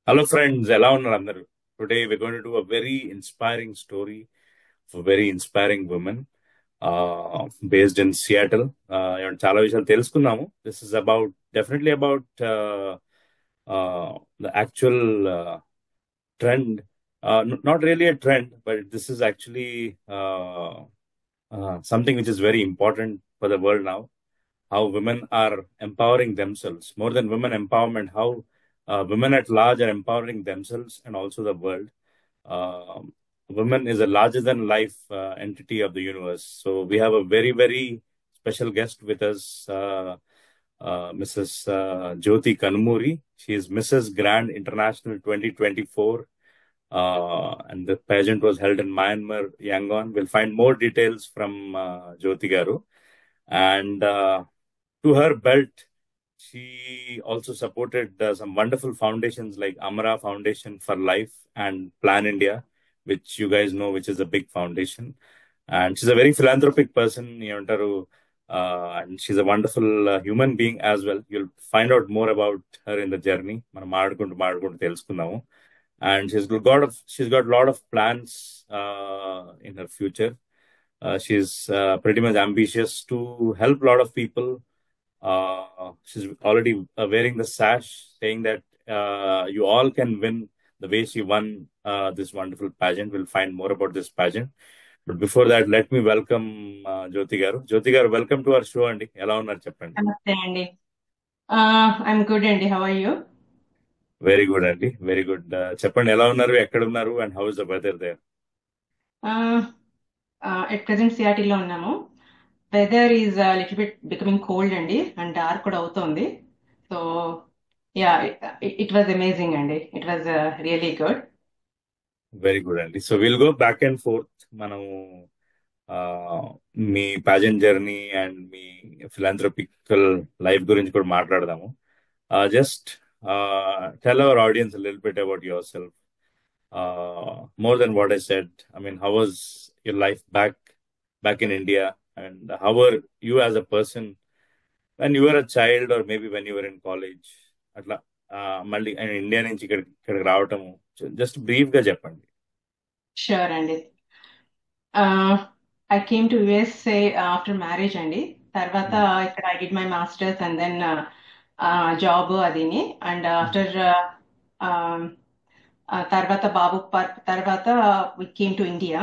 Hello friends, ఎలా ఉన్నారు అందరూ? Today we're going to do a very inspiring story for very inspiring women based in Seattle. చాలా విషయాలు తెలుసుకున్నాము. This is about definitely about the actual trend. Not really a trend, but this is actually something which is very important for the world now. How women are empowering themselves. More than women empowerment, how women at large are empowering themselves and also the world. Uh, Women is a larger than life entity of the universe. So we have a very, very special guest with us, Mrs. Jyoti Kanumuri. She is Mrs. Grand International 2024. And the pageant was held in Myanmar, Yangon. We'll find more details from Jyoti Garu. And to her belt, she also supported some wonderful foundations like Amara Foundation for Life and Plan India, which you guys know, which is a big foundation. And she's a very philanthropic person, and she's a wonderful human being as well. You'll find out more about her in the journey. మనం మాట్లాడుకుంటూ తెలుసుకుందాము. And she's got a lot of plans in her future. She's pretty much ambitious to help a lot of people. She's already wearing the sash saying that you all can win the way she won this wonderful pageant. We'll find more about this pageant. But before that, let me welcome Jyoti Garu. Jyoti Garu, welcome to our show అండి. ఎలా ఉన్నారు చెప్పండి? నమస్తే అండి. I'm good అండి. How are you? Very good అండి, very good. చెప్పండి, ఎలా ఉన్నారు, ఎక్కడ ఉన్నారు, and how is the weather there? At present సియాటిల్లో ఉన్నాము. Weather is little bit becoming cold అండి, అండ్ డార్క్ కూడా అవుతోంది. So yeah, it was amazing అండి. It was really good. Very good అండి. So will go back and forth. మనం మీ pageant journey and మీ ఫిలాంథ్రపికల్ లైఫ్ గురించి కూడా మాట్లాడదాము. Just tell our audience a little bit about yourself. More than what I said. I mean, how was your life back in India, and how were you as a person when you were a child, or maybe when you were in college? అట్లా మళ్ళీ India నుంచి ఇక్కడికి రావటము just brief గా చెప్పండి. Sure అండి. I came to USA after marriage అండి. తర్వాత ఇక్కడ I did my masters and then job అదిని. అండ్ ఆఫ్టర్ తర్వాత బాబు తర్వాత we came to India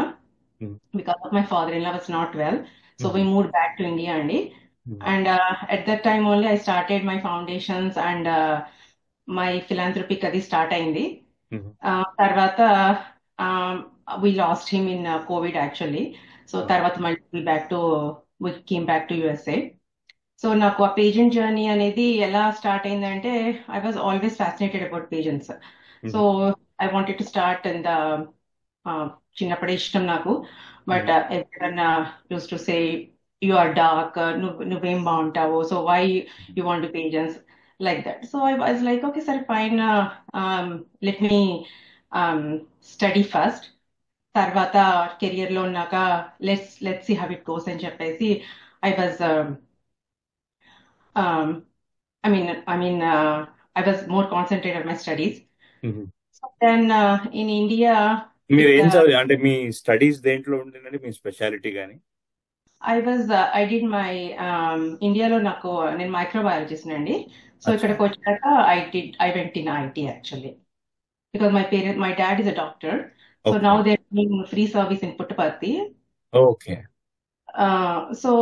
because of my father in law was not well. So we move back to India అండి. And at that time only I started my foundations and my philanthropic అది start అయింది. తర్వాత we lost him in COVID actually. So తర్వాత మళ్ళీ we came back to USA. So నాకు ఆ pageant journey అనేది ఎలా స్టార్ట్ అయిందంటే, I was always fascinated about pageants. So I wanted to start in the చిన్నప్పుడే ఇష్టం నాకు. But everyone use to say you are dark, నువ్వేం బాగుంటావు, so why you want pageants like that. So I was like okay సరే fine, let me study first. తర్వాత career లో ఉన్నాక let's see how it goes అని చెప్పేసి I was I was more concentrated on my studies. So then in India, మీరు ఏం చదివి అంటే మీ స్టడీస్ దేంట్లో ఉండిందండి, మీ స్పెషాలిటీ కానీ? I did my ఇండియాలో నేను మైక్రోబయాలజిస్ట్ అండి. సో ఇక్కడికి వచ్చాక I went in IT actually because my dad is a doctor. So now they're doing free service in Puttaparthi. Okay. So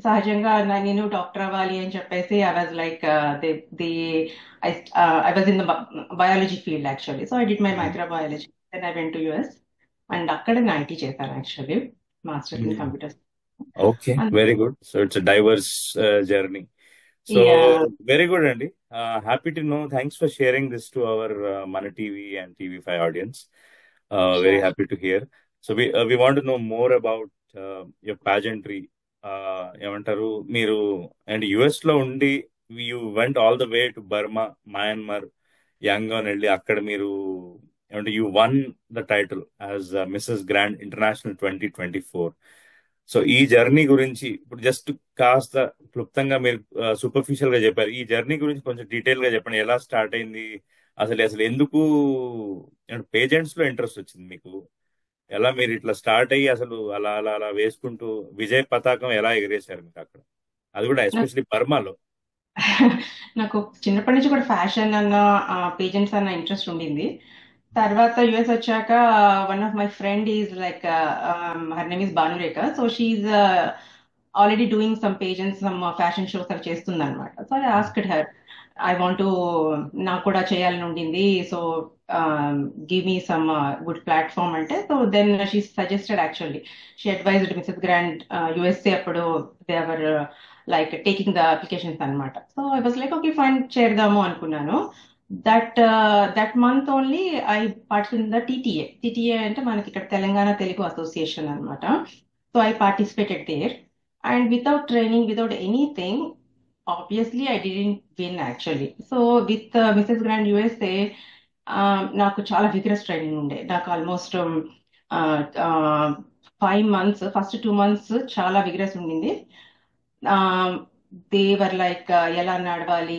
సహజంగా నేను డాక్టర్ అవ్వాలి అని చెప్పేసి I was like I was in the biology field actually. So I did my microbiology, then I went to US and అక్కడ IT చేశాను actually, master in computers. Okay, very good. So it's diverse journey. So very good అండి. Happy to know. Thanks for sharing this to our మన TV and TV five audience. Very happy to hear. So we want to know more about your పాజెంట్రీ. ఏమంటారు మీరు, and US లో ఉండి you went all the way to Burma, Myanmar, Yangon వెళ్ళి అక్కడ మీరు ఏమంటే you won the title as Mrs grand international 2024. So ఈ journey గురించి ఇప్పుడు జస్ట్ కాస్త క్లుప్తంగా మీరు సూపర్ఫిషియల్ గా చెప్పారు. ఈ జర్నీ గురించి కొంచెం డీటెయిల్ గా చెప్పండి. ఎలా స్టార్ట్ అయింది, అసలు అసలు ఎందుకు పేజెంట్స్ లో ఇంట్రెస్ట్ వచ్చింది మీకు? ఎలా మీరు ఇట్లా స్టార్ట్ అయ్యి అసలు అలా అలా అలా వేసుకుంటూ విజయ పతాకం ఎలా ఎగరేశారు మీకు అక్కడ, అది కూడా నాకు ఎస్పెషల్లీ బర్మాలో? నాకు చిన్నప్పటి నుంచి కూడా ఫ్యాషన్ అన్న పేజెంట్స్ అన్న ఇంట్రెస్ట్ ఉండింది. తర్వాత యుఎస్ వచ్చాక one of my friend is like her name is Bhanurekha. So she already doing some pageants, some fashion shows అవి చేస్తుంది అనమాట. So I asked her, I want to, నాకు కూడా చేయాలని ఉండింది, so give me some good platform అంటే. So then she suggested, actually she advised Mrs grand USA అప్పుడు, they were like taking the applications అనమాట. So I was like okay fine, చేద్దాము అనుకున్నాను. That month only I participate in the TTA అంటే మనకి ఇక్కడ Telangana Telugu association అనమాట. So I participated there, and without training, without anything, obviously I didn't win actually. So with Mrs grand USA నాకు చాలా vigorous training ఉండే. నాకు ఆల్మోస్ట్ 5 months, ఫస్ట్ 2 months చాలా vigorous ఉండింది. దేవర్ లైక్ ఎలా నడవాలి,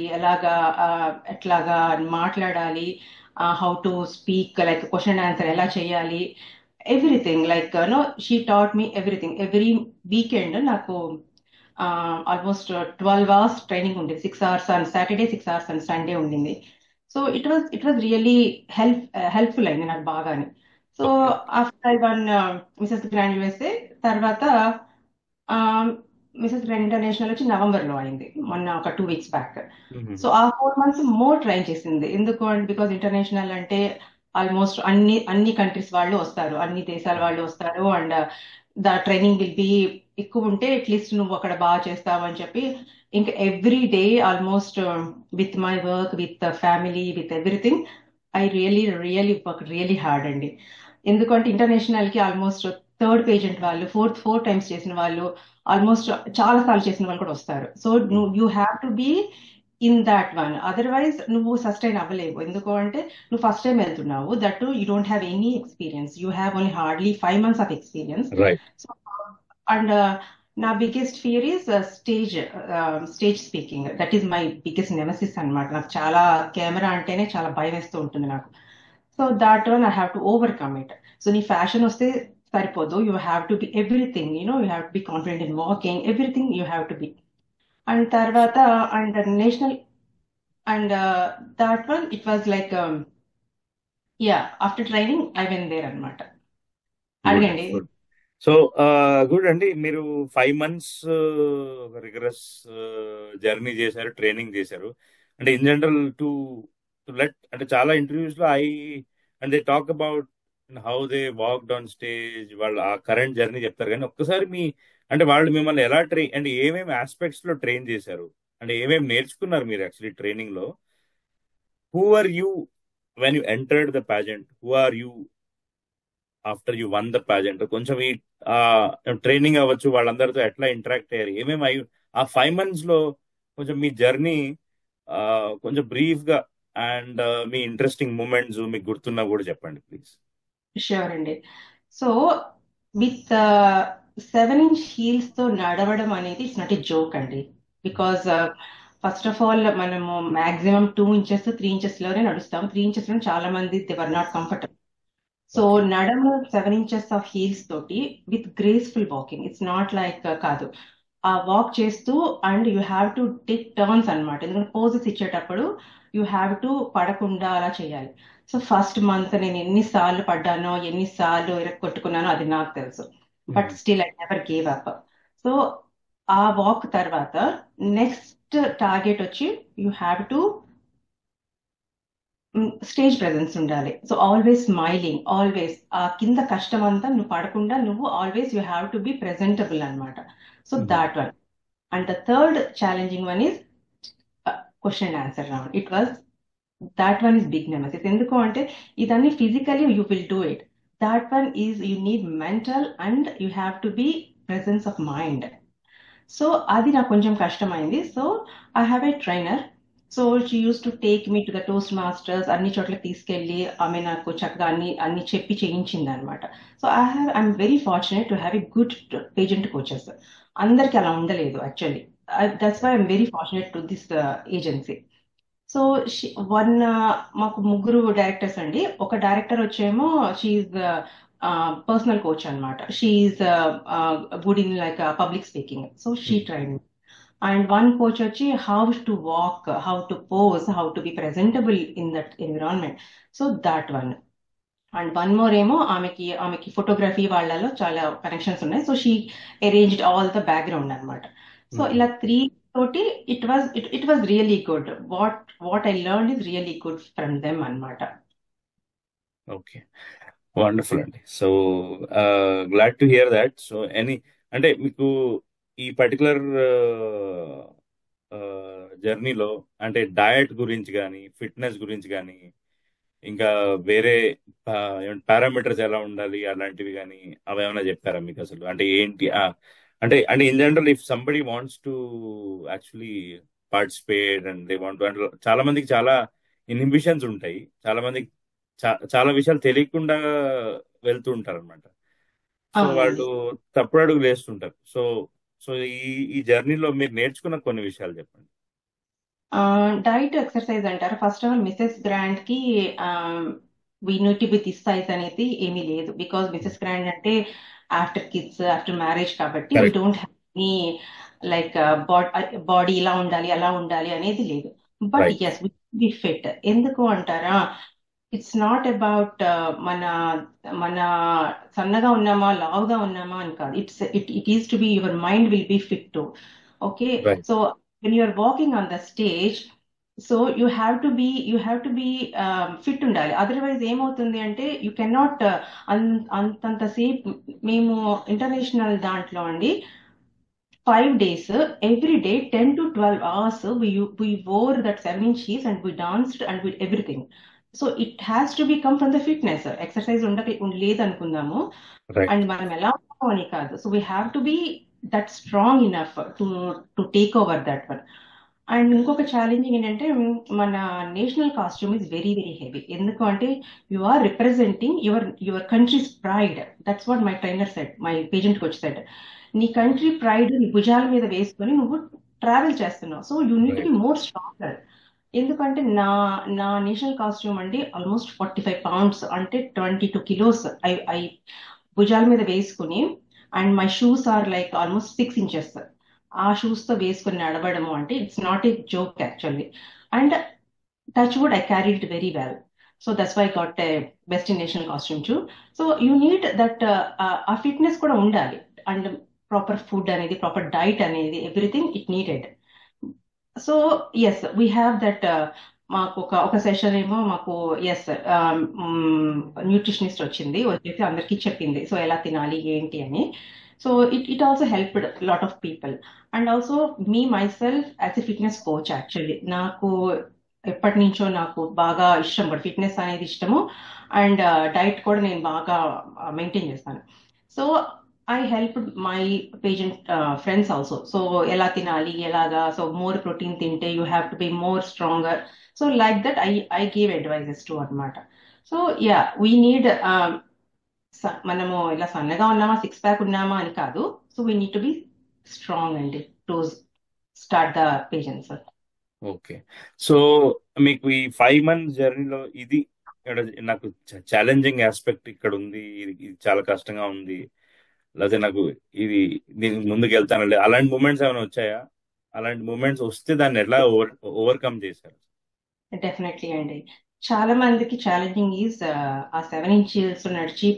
ఎట్లాగా మాట్లాడాలి, how to speak, like question answer ఎలా చేయాలి, everything like no she taught me everything. Every weekend నాకు ఆల్మోస్ట్ 12 hours ట్రైనింగ్ ఉండేది. 6 hours on Saturday, 6 hours on Sunday ఉండింది. So it was really helpful అయింది నాకు బాగాని. So okay. After I won Mrs grand USA తర్వాత Mrs Grand International వచ్చి November లో అయింది, మొన్న ఒక 2 weeks బ్యాక్. సో ఆ 4 months మోర్ ట్రైన్ చేసింది. ఎందుకు అంటే బికాజ్ ఇంటర్నేషనల్ అంటే ఆల్మోస్ట్ అన్ని కంట్రీస్ వాళ్ళు వస్తారు, అన్ని దేశాల వాళ్ళు వస్తారు, and the training will be ఎక్కువ ఉంటే అట్లీస్ట్ నువ్వు అక్కడ బాగా చేస్తావు అని చెప్పి, ఇంకా every day almost with my work, with family, with everything, I really work really hard అండి. ఎందుకంటే ఇంటర్నేషనల్ కి ఆల్మోస్ట్ థర్డ్ పేజెంట్ వాళ్ళు, ఫోర్ టైమ్స్ చేసిన వాళ్ళు, ఆల్మోస్ట్ చాలా సార్లు చేసిన వాళ్ళు కూడా వస్తారు. So you have to be in that one, otherwise నువ్వు సస్టైన్ అవ్వలేవు. ఎందుకు అంటే నువ్వు ఫస్ట్ టైం వెళ్తున్నావు, that you don't have any experience, you have only hardly 5 months of experience. Right. So and నా biggest fear is stage speaking. That is my biggest nemesis అన్నమాట. నాకు చాలా కెమెరా అంటేనే చాలా భయం వేస్తూ ఉంటుంది నాకు. So that one I have to overcome it. So నీ ఫ్యాషన్ వస్తే సరిపోదు, you have to be everything, you have to be confident in walking, everything you have to be. And తర్వాత and national, and that one it was like ya, after training I went there అనమాట. Good అడగండి. Good. So good అండి. మీరు 5 months rigorous journey చేశారు, training చేశారు. అంటే in general to let, అంటే చాలా ఇంటర్వ్యూస్ లో and they talk about how they walked on stage, వాళ్ళు ఆ కరెంట్ జర్నీ చెప్తారు. కానీ ఒక్కసారి అంటే వాళ్ళు మిమ్మల్ని ఎలా ట్రైన్, అంటే ఏమేమి ఆస్పెక్ట్స్ లో ట్రైన్ చేశారు, అంటే ఏమేమి నేర్చుకున్నారు మీరు యాక్చువల్లీ ట్రైనింగ్ లో? Who are you when you entered the pageant? Who are you after you won the pageant? కొంచెం ఈ ట్రైనింగ్ అవ్వచ్చు, వాళ్ళందరితో ఎట్లా ఇంటరాక్ట్ అయ్యారు, ఏమేమి ఆ 5 months లో కొంచెం మీ జర్నీ కొంచెం బ్రీఫ్ గా, అండ్ మీ ఇంట్రెస్టింగ్ మూమెంట్స్ మీకు గుర్తున్నా కూడా చెప్పండి ప్లీజ్. ష్యూర్ అండి. సో విత్ 7-inch హీల్స్ తో నడవడం అనేది ఇట్స్ నాట్ ఎ జోక్ అండి. బికాజ్ ఫస్ట్ ఆఫ్ ఆల్ మనము మాక్సిమం 2 inches 3 inches లోనే నడుస్తాం. 3 inches లో చాలా మంది they were not comfortable. So okay. నడము 7 inches ఆఫ్ హీల్స్ తోటి with graceful walking, it's not like కాదు. ఆ వాక్ చేస్తూ and you have to take turns అన్నమాట. ఎందుకంటే పోజెస్ ఇచ్చేటప్పుడు యూ హ్యావ్ టు పడకుండా అలా చేయాలి. సో ఫస్ట్ మంత్ నేను ఎన్నిసార్లు పడ్డానో, ఎన్నిసార్లు కొట్టుకున్నానో అది నాకు తెలుసు. But still I never gave up. So ఆ వాక్ తర్వాత నెక్స్ట్ టార్గెట్ వచ్చి you have to stage presence ఉండాలి. సో ఆల్వేస్ స్మైలింగ్, ఆల్వేస్ ఆ కింద కష్టం అంతా నువ్వు పడకుండా, నువ్వు always you have to be presentable అనమాట. So that one. And the third challenging one is question and answer round. That one is big nemesis. ఎందుకు అంటే ఇదన్నీ physically you will do it. That one is you need mental and you have to B presence of mind. So అది నాకు కొంచెం కష్టమైంది. So I have a trainer. So she use to take me to the toast masters, అన్ని చోట్ల తీసుకెళ్ళి ఆమె నాకు చక్కగా అన్ని చెప్పి చేయించింది అనమాట. So I'm very fortunate to have a good pageant coaches. అందరికి అలా ఉండలేదు actually. That's why I'm very fortunate to this agency. So one మాకు ముగ్గురు డైరెక్టర్స్ అండి. ఒక డైరెక్టర్ వచ్చేమో షీఈ్ పర్సనల్ కోచ్ అనమాట. She's good in like public speaking. So she train. And one coach వచ్చి how to walk, how to pose, how to be presentable in that environment. So that one. And one more ఏమో ఆమెకి photography వాళ్ళలో చాలా connections ఉన్నాయి. So she arranged all the background అనమాట. So ఇలా 3 తోటి it was really good. What I learn is really good from them అనమాట. Okay, wonderful అండి. So glad to hear that. So అంటే మీకు ఈ పర్టికులర్ జర్నీలో అంటే డయట్ గురించి కానీ, ఫిట్నెస్ గురించి కానీ, ఇంకా వేరే పారామీటర్స్ ఎలా ఉండాలి అలాంటివి కానీ అవి ఏమైనా చెప్పారా మీకు? అసలు అంటే ఏంటి అంటే in general if somebody wants to actually participate and they want అంటే చాలా మందికి చాలా ఇన్హిబిషన్స్ ఉంటాయి. చాలా మందికి చాలా విషయాలు తెలియకుండా వెళ్తూ ఉంటారు అనమాట. సో వాళ్ళు తప్పుడు అడుగులు వేస్తుంటారు. సో సో ఈ జర్నీలో మీరు నేర్చుకున్న కొన్ని విషయాలు చెప్పండి. డైట్ ఎక్సర్సైజ్ అంటారు. First of all Mrs Grand కి we need to be this size అనేది ఏమీ లేదు. బికాస్ మిసెస్ గ్రాండ్ అంటే ఆఫ్టర్ కిడ్స్, ఆఫ్టర్ మ్యారేజ్ కాబట్టి we don't have any like body ఇలా ఉండాలి అలా ఉండాలి అనేది లేదు. But yes we be fit. ఎందుకు అంటారా, ఇట్స్ నాట్ అబౌట్ మన మన సన్నగా ఉన్నామా లావుగా ఉన్నామా అని కాదు. It is to be your mind will be fit to. Okay, so when you are walking on the stage, so you have to be fit ఉండాలి. అదర్వైజ్ ఏమవుతుంది అంటే యూ కెనాట్ అంతంతసేపు. మేము ఇంటర్నేషనల్ దాంట్లో అండి 5 days every day 10 to 12 hours we wore that 7 inch heels and we danced and we everything. So it has to be come from the fitness. Exercise లేదు అనుకుందాము and మనం ఎలా ఉన్నామో అని కాదు. So we have to be that strong enough to take over that one. And ఇంకొక challenging ఏంటంటే మన national costume is very very heavy. ఎందుకు అంటే you are representing your country's pride. That's what my trainer said, my pageant coach said. నీ country pride నీ భుజాల మీద వేసుకొని నువ్వు ట్రావెల్ చేస్తున్నావు. So you need to be more stronger. ఎందుకంటే నా నేషనల్ కాస్ట్యూమ్ అండి ఆల్మోస్ట్ 45 pounds అంటే 22 kilos ఐ భుజాల మీద వేసుకుని, and my shoes are like almost 6 inches. ఆ షూస్ తో వేసుకుని నడవడము అంటే it's not a joke actually. And touch wood I carried very well. So that's why got a best in national costume too. So you need that ఆ fitness కూడా ఉండాలి. And proper food అనేది, proper diet అనేది, everything it needed. So yes we have that. మాకు ఒక session ఏమో మాకు yes nutritionist వచ్చేసి అందరికీ చెప్పింది సో ఎలా తినాలి ఏంటి అని. So it also helped lot of people. And also me my self as a fitness coach. Actually నాకు ఎప్పటి నుంచో నాకు బాగా ఇష్టం కూడా ఫిట్నెస్ అనేది ఇష్టము. అండ్ డైట్ కూడా నేను బాగా మెయింటైన్ చేస్తాను. So I helped my patient friends also. So ఎలా తినాలి ఎలాగా, సో మోర్ ప్రోటీన్ తింటే you have to be more stronger. So like that I gave advices to అనమాట. సో yeah we need మనము ఇలా సన్నగా ఉన్నామా 6 pack ఉన్నామా అని కాదు. So we need to be strong అండి to start the patients. Okay, so మీకు ఈ 5 months జర్నీలో ఇది నాకు ఛాలెంజింగ్ ఆస్పెక్ట్ ఇక్కడ ఉంది, ఇది చాలా కష్టంగా ఉంది, లేకపోతే నాకు ఇది దీనికి ముందుకు వెళ్తాను, అలాంటి మూమెంట్స్ ఏమైనా వచ్చాయా? అలాంటి మూమెంట్స్ వస్తే దాన్ని ఎట్లా ఓవర్కమ్ చేశారు? డెఫినెట్లీ అండి. చాలా మందికి ఛాలెంజింగ్ ఈజ్ ఆ 7 inches నడిచి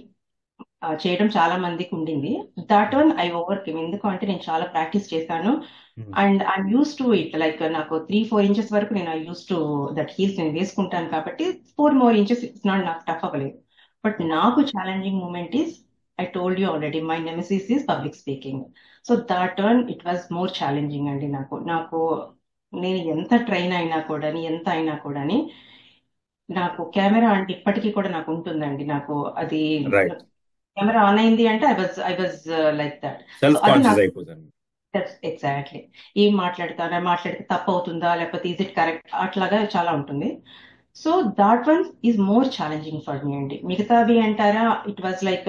చేయడం చాలా మందికి ఉండింది. That one I overcome. ఎందుకంటే నేను చాలా ప్రాక్టీస్ చేశాను and I'm used to it. Like నాకు 3-4 inches వరకు నేను I used to that heels నేను వేసుకుంటాను కాబట్టి 4 more inches ఇట్స్ నాట్ నాకు టఫ్ అవ్వలేదు. బట్ నాకు challenging moment is I told you already, my nemesis is public speaking. So that one, it was more challenging అండి. నాకు నేను ఎంత ట్రైన్ అయినా కూడా ఎంత అయినా కూడా నాకు కెమెరా అంటే ఇప్పటికీ కూడా నాకు ఉంటుందండి. నాకు అది కెమెరా ఆన్ అయింది అంటే I was like that. Exactly. ఏం మాట్లాడితే తప్పు అవుతుందా లేకపోతే ఈజ్ ఇట్ కరెక్ట్ అట్లాగా చాలా ఉంటుంది. So that one is more challenging for me అండి. మిగతావి అంటారా ఇట్ వాజ్ లైక్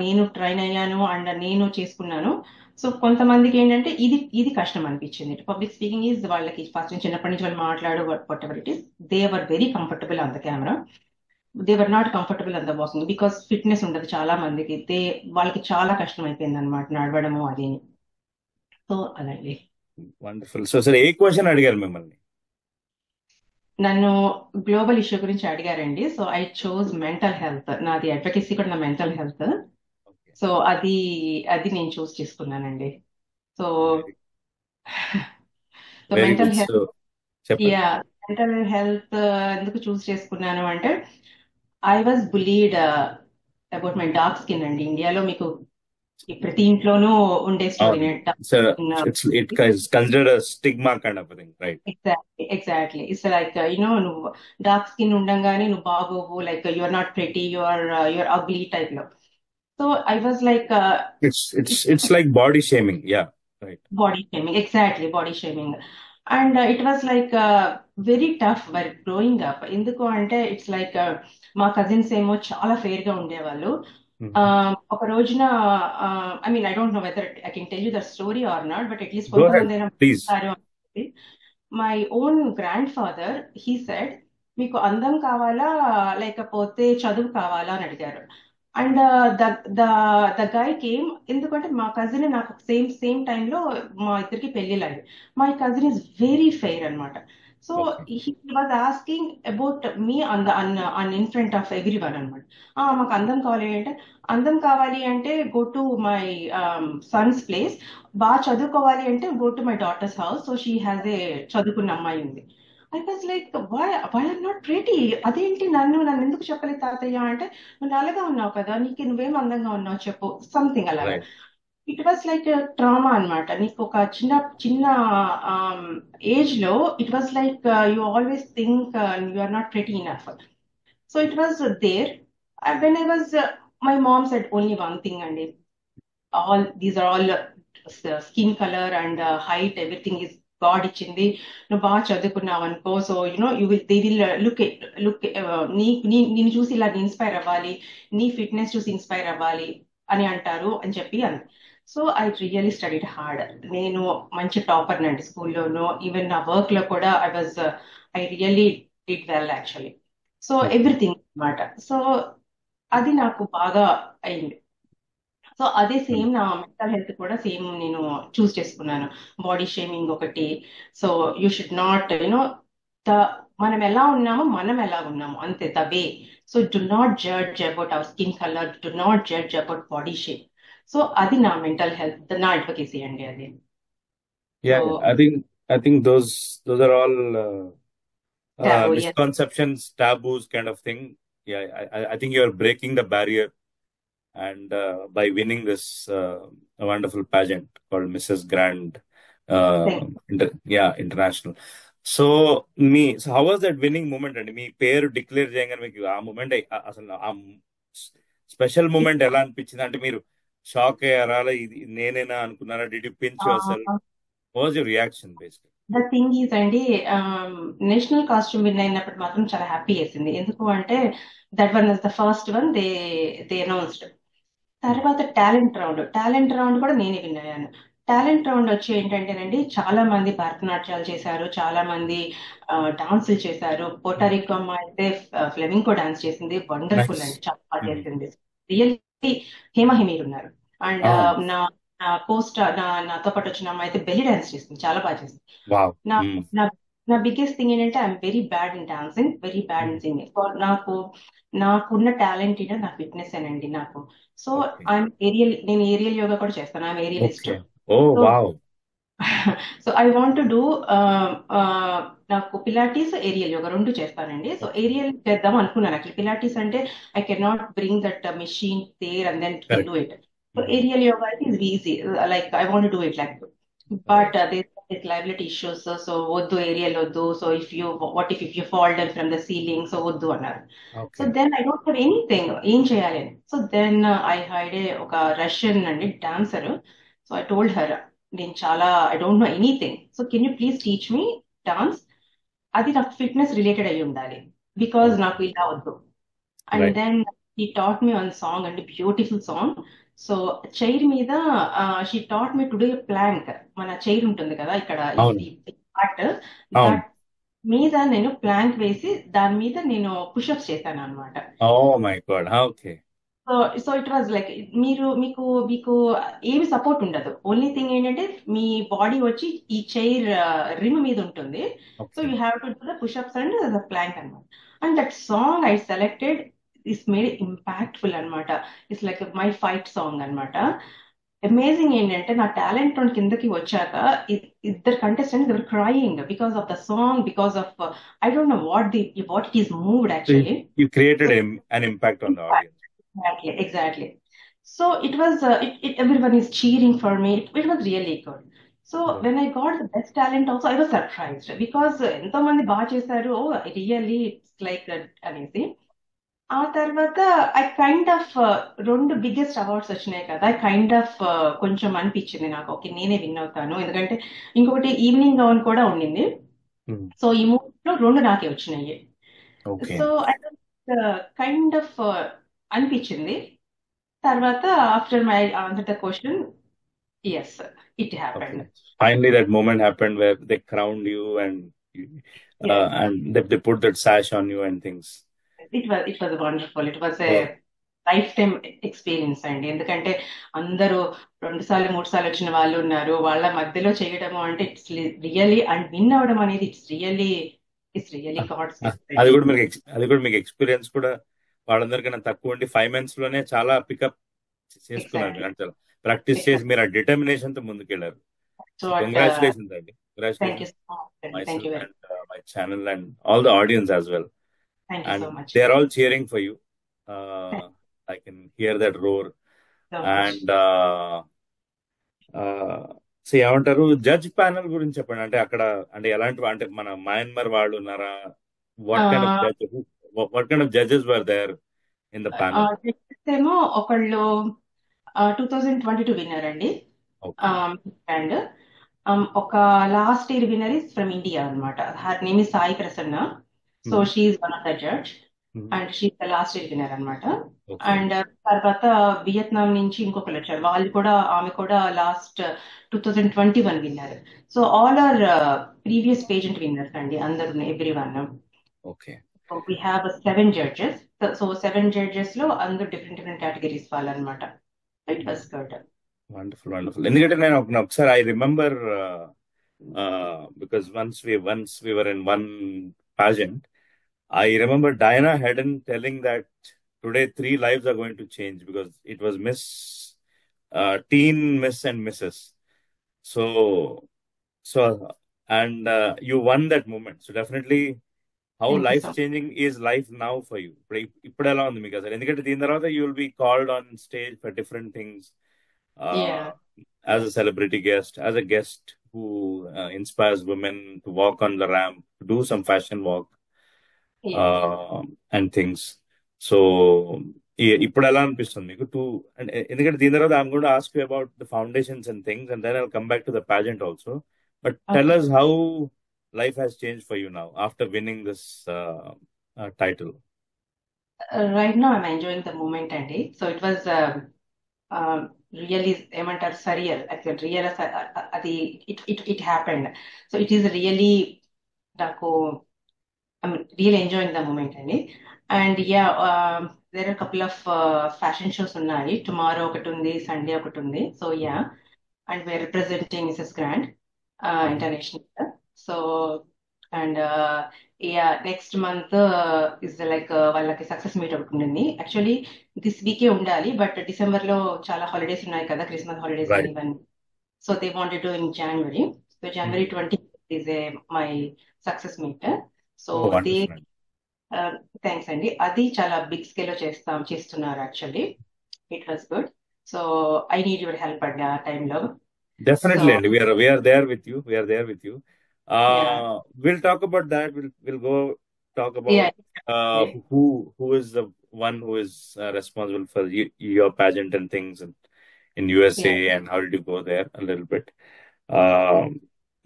నేను ట్రైన్ అయ్యాను అండ్ నేను చేసుకున్నాను. సో కొంతమందికి ఏంటంటే ఇది కష్టం అనిపించింది. పబ్లిక్ స్పీకింగ్ ఈజ్ వాళ్ళకి ఫస్ట్ నుంచి చిన్నప్పటి నుంచి వాళ్ళు మాట్లాడు what ever it is, they were very comfortable on the camera. They were not comfortable on the walking because fitness ఉండదు చాలా మందికి. వాళ్ళకి చాలా కష్టం అయిపోయింది అనమాట నడవడము అది. సో అలాగే వండర్ఫుల్. సో సార్ ఏ క్వశ్చన్ అడిగారు మిమ్మల్ని? నన్ను గ్లోబల్ ఇష్యూ గురించి అడిగారండి. So I chose mental health. నాది అడ్వకేసీ కూడా నా మెంటల్ హెల్త్. సో అది నేను చూస్ చేసుకున్నానండి. So very mental good. Health, so చెప్పండి. యా మెంటల్ హెల్త్ ఎందుకు చూస్ చేసుకున్నాను అంటే I was bullied about my dark skin అండి. ఇండియాలో మీకు ప్రతి ఇంట్లోనూ ఉండే story. So it is considered a stigma kind of a thing, right? Exactly it's like నువ్వు డార్క్ స్కిన్ ఉండంగానే నువ్వు బాగోవు, like you are not pretty, your ugly type లో. So I was like It's like body shaming. Yeah, right. Body shaming, exactly body shaming. And it was like very tough were growing up. ఎందుకు అంటే it's like మా cousins ఏమో చాలా fair గా ఉండేవాళ్ళు. ఒక రోజున I mean I don't know whether I can tell you the story or not, but at least Go ahead, కొంతమంది please. My own grand father he said, మీకు అందం కావాలా లేకపోతే చదువు కావాలా అని అడిగారు. అండ్ ద గై కేమ్, ఎందుకంటే మా కజిన్ నాకు సేమ్ టైంలో మా ఇద్దరికి పెళ్లిళ్ళు అయ్యాయి. My cousin is very fair అనమాట. So he was asking about me in front of every one అనమాట. మాకు అందం కావాలి అంటే go to my son's place. బాగా చదువుకోవాలి అంటే go to my daughter's house. So she has a చదువుకున్న అమ్మాయి ఉంది. I was like why I'm not pretty. అదేంటి నన్ను ఎందుకు చెప్పలేదు తాతయ్య అంటే, నువ్వు నల్లగా ఉన్నావు కదా, నువ్వేం అందంగా ఉన్నావు చెప్పు, సంథింగ్ అలాగా. ఇట్ వాస్ లైక్ ట్రామా అనమాట. నీకు ఒక చిన్న ఏజ్ లో it was like you always think you are not pretty enough. So it was there when I was my mom said only one thing అండి, these are all skin colour and height, everything is God ఇచ్చింది. నువ్వు బాగా చదువుకున్నావు అనుకో, so you will they will look నిన్ను చూసి ఇలా inspire అవ్వాలి, నీ ఫిట్నెస్ చూసి ఇన్స్పైర్ అవ్వాలి అని అంటారు అని చెప్పి అంది. So I really studied hard. నేను మంచి టాపర్ నండి స్కూల్లోనూ, ఈవెన్ నా వర్క్ లో కూడా I really did well actually. So everything అనమాట. సో అది నాకు బాగా అయింది. సో అదే సేమ్ నా మెంటల్ హెల్త్ కూడా సేమ్ నేను చూస్ చేసుకున్నాను. బాడీ షేమింగ్ ఒకటి. సో యూ షుడ్ నాట్ మనం ఎలా ఉన్నామో అంతే, the way. So do not judge about our skin colour, do not judge about body shape. So అది నా మెంటల్ హెల్త్, నా అడ్వకేసీ అండి అది. Yeah, I think those are all misconceptions, taboos kind of thing. Yeah, I think you're breaking the barrier, and by winning this wonderful pageant called Mrs. Grand International. So how was that winning moment అండి? మీ పేరు declare చేయగానే మీకు ఆ moment, అసలు ఆ special moment ఎలా అనిపించింది? అంటే మీరు షాక్ అయ్యారా, ఇది నేనేనా అనుకున్నారా? Did you pinch yourself? What was your reaction basically? The thing is అండి, నేషనల్ కాస్ట్యూమ్ విన్ అయినప్పుడు మాత్రం చాలా హ్యాపీ వేసింది. ఎందుకు అంటే that one is the first one they announced. తర్వాత టాలెంట్ రౌండ్ కూడా నేనే విన్ అయ్యాను. టాలెంట్ రౌండ్ వచ్చి ఏంటంటేనండి, చాలా మంది భరతనాట్యాలు చేశారు, చాలా మంది డాన్సులు చేశారు. పోర్టారికో అమ్మ అయితే ఫ్లెమింకో డాన్స్ చేసింది, వండర్ఫుల్ అండి, చాలా బాగా చేసింది. రియల్లీ హేమహిమీర్ ఉన్నారు. అండ్ నాతో పాటు వచ్చిన అమ్మాయి అయితే బెల్లీ డాన్స్ చేసింది, చాలా బాగా చేసింది. నా బిగ్గెస్ట్ థింగ్ ఏంటంటే I'm very bad in dancing, very bad in singing. నాకున్న టాలెంట్ నా ఫిట్నెస్ ఏనండి నాకు. సో నేను ఏరియల్ యోగా కూడా చేస్తాను, I'm aerialist. So I want to do, నాకు పిలాటీస్, ఏరియల్ యోగా రెండు చేస్తానండి. సో ఏరియల్ చేద్దాం అనుకున్నాను యాక్చువల్లీ. పిలాటీస్ అంటే I can not bring that machine there and then do it. So aerial yoga is easy, like I want to do it like. But there's liability issues, so వద్దు, aerial వద్దు. So if you fall down from the ceiling, so వద్దు అన్నారు. So then I don't have anything, ఏం చేయాలి అని. So then I hired ఒక Russian అండి dancer. So I told her, నేను I don't know anything, so can you please teach me dance. అది నాకు ఫిట్నెస్ రిలేటెడ్ అయ్యి ఉండాలి, బికాజ్ నాకు ఇలా వద్దు. And then he taught me one song, and a beautiful song. So chair మీద she taught me to do plank. మన chair ఉంటుంది కదా ఇక్కడ, అవును, ఈ పార్ట్, అవును. దట్ మీద నేను ప్లాంక్ వేసి దాని మీద నేను పుషప్స్ చేశాను అనమాట. Oh my god, okay. So so it was like, మీకు మీకు ఏమి సపోర్ట్ ఉండదు. ఓన్లీ థింగ్ ఏంటంటే మీ బాడీ వచ్చి ఈ చైర్ రిమ్ మీద ఉంటుంది. So okay. You have to do the pushups and the plank అనమాట. And that song I selected is made impactful అనమాట. It's like my fight song అనమాట. అమేజింగ్ ఏంటంటే నా టాలెంట్ కిందకి వచ్చాక ఇద్దరు కంటెస్టెంట్స్ ఎవరు crying because of the song, because of I don't know what it is moved So actually. you created an impact on the audience. Exactly, exactly. So it was, everyone is cheering for me. It was really good. So Yeah. when I got the best talent also, I was surprised because ఎంతో మంది బాగా చేశారు. ఓ really it's like అనేసి. ఆ తర్వాత I kind of రెండు biggest awards వచ్చినాయి కదా, ఐ కైండ్ ఆఫ్ కొంచెం అనిపించింది నాకు, ఓకే నేనే విన్ అవుతాను. ఎందుకంటే ఇంకొకటి ఈవినింగ్ గౌన్ కూడా ఉండింది. Hmm. సో ఈ మూవీలో రెండు నాకే వచ్చినాయి. Okay. So I kind of అనిపించింది. తర్వాత after my answer the question, yes it happened. Okay. Finally, that moment happened where they crowned you and and they put that sash on you and things. It was wonderful. It was a Wow. Life time experience అండి. ఎందుకంటే అందరూ 2 సార్లు 3 సార్లు వచ్చిన వాళ్ళు ఉన్నారు. వాళ్ళ మధ్యలో చేయడము అంటే ఇట్స్ రియల్లీ, అండ్ విన్ అవడం అనేది ఇట్స్ రియల్లీ గాడ్స్ గిఫ్ట్. అది కూడా మీకు ఎక్స్పీరియన్స్ కూడా వాళ్ళందరికన్నా తక్కువ ఉండి 5 months లోనే చాలా పికప్ చేసుకున్నారు. మీరు అంటే ప్రాక్టీస్ చేసి మీరు ఆ డిటర్మినేషన్ తో ముందుకెళ్ళారు. సో కంగ్రాచులేషన్స్ అండి. Thank you Congratulations so much. myself thank you very and my channel and all the audience as well. Thank you And so much. they are all cheering for you. I can hear that roar. So much. And so ఏమంటారు, judge panel గురించి చెప్పండి. అంటే అక్కడ అంటే ఎలాంటి, అంటే మన Myanmar వాళ్ళు ఉన్నారా? What kind of judges were there in the panel? ఏమో ఒకళ్ళు 2022 విన్నర్ అండి. ఓకే. అండ్ ఒక last year winner is from India అనమాట. Her name is Sai Prasanna. So she's one of the judge and she's the last year winner అనమాట. Okay. And తర్వాత Vietnam నుంచి ఇంకొకరు వచ్చారు, ఆమె కూడా last 2021 winner. So all are previous pageant winners అండి అందరు, everyone. Okay. We have 7 judges. So 7 judges లో అందరూ డిఫరెంట్ కేటగిరీస్ వాళ్ళు అనమాట. It was good. వండర్ఫుల్. ఎందుకంటే నేను ఒకసారి I remember because once we were in one pageant, I remember Diana Hedden telling that today 3 lives are going to change because it was teen Miss and Mrs. So and you won that moment. So definitely how Thank you life so changing is life now for you. ఇప్పుడు ఎలా ఉంది మీకు అసలు? ఎందుకంటే దీని తర్వాత you will be called on stage for different things. Yeah. As a celebrity guest, as a guest who inspires women to walk on the ramp, to do some fashion walk, and things. So ఇప్పుడు ఎలా అనిపిస్తుంది మీకు? ఎందుకంటే దీని తర్వాత I'm going to ask you about the foundations and things, and then I'll come back to the pageant also. But tell us how life has changed for you now after winning this title. Right now I'm enjoying the moment అండి. So it was really ఏమంటారు surreal, real అది it happened. So it is really నాకు real enjoying the moment అండి. And yeah, there are couple of fashion shows ఉన్నాయి. Tomorrow ఒకటి ఉంది, Sunday ఒకటి ఉంది. So yeah, and we're representing Mrs Grand International. So and yeah, next month is like వాళ్ళకి success meet ఒకటి ఉంది. Actually this వీకే ఉండాలి, బట్ డిసెంబర్ లో చాలా హాలిడేస్ ఉన్నాయి కదా, క్రిస్మస్ హాలిడేస్ Right. ఇవన్నీ. So they wanted to in January. So January 20 is my success meet. So Oh, they wonderful. Thanks అండి. అది చాలా బిగ్ స్కేల్ లో చేస్తున్నారు actually. It was good. So I need your help అండి ఆ టైంలో. Definitely, So and we are there with you. We are there with you. yeah, We'll talk about that. We'll go talk about yeah, who is the one who is responsible for your pageant and things in USA, yeah. and how did you go there a little bit.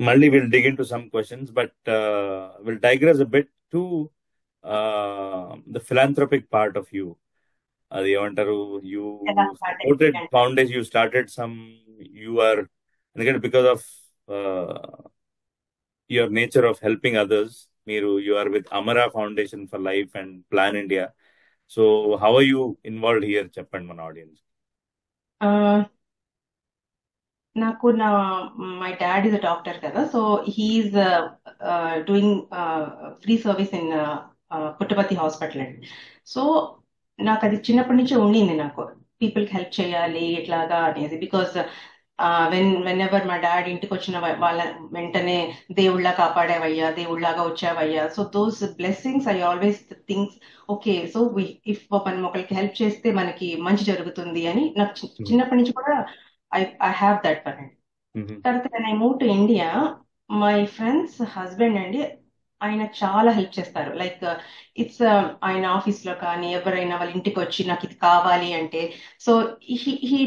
Mali, we'll dig into some questions, but we'll digress a bit to the philanthropic part of you. అది ఏమంటారు, you ఎలా start supported అయింది? Foundation, you started some, you are, ఎందుకంటే because of your nature of helping others, మీరు you are with Amara foundation for life and plan India. So how are you involved here, చెప్పండి మన audience. ఆ, నాకు my dad is a doctor కదా, so he's doing free service in Puttaparthi hospital అండి. సో నాకు అది చిన్నప్పటి నుంచే ఉండింది, నాకు పీపుల్కి హెల్ప్ చేయాలి ఇట్లాగా అనేది. బికాస్ వెన్ ఎవర్ మా డాడ్ ఇంటికి వచ్చిన వాళ్ళ వెంటనే దేవుళ్ళ కాపాడావయ్యా, దేవుళ్ళలాగా వచ్చావయ్యా. So those blessings I always things, okay so if మనం ఒకరికి హెల్ప్ చేస్తే మనకి మంచి జరుగుతుంది అని నాకు చిన్నప్పటి నుంచి కూడా ఐ హ్యావ్ దట్ ఫర్. తర్వాత నేను I move to India, my friends husband అండి, ఆయన చాలా హెల్ప్ చేస్తారు. లైక్ ఇట్స్ ఆయన ఆఫీస్ లో కానీ ఎవరైనా వాళ్ళ ఇంటికి వచ్చి నాకు ఇది కావాలి అంటే, సో హీ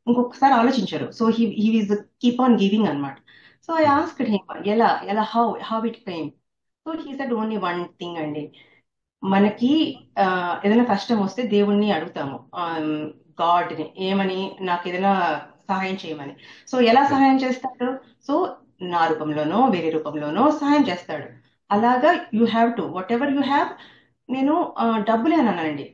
ఇంకొకసారి ఆలోచించారు. So he is keep on giving అనమాట. సో ఐ ఆస్క్డ్ హిమ్ ఎలా ఎలా how it came. So he said only one thing అండి, మనకి ఏదైనా కష్టం వస్తే దేవుణ్ణి అడుగుతాము, గాడ్ని ఏమని, నాకు ఏదైనా సహాయం చేయమని. సో ఎలా సహాయం చేస్తాడు? సో నా రూపంలోనో వేరే రూపంలోనో సహాయం చేస్తాడు. అలాగా you have to whatever you have. నేను డబ్బులే అన్నానండి,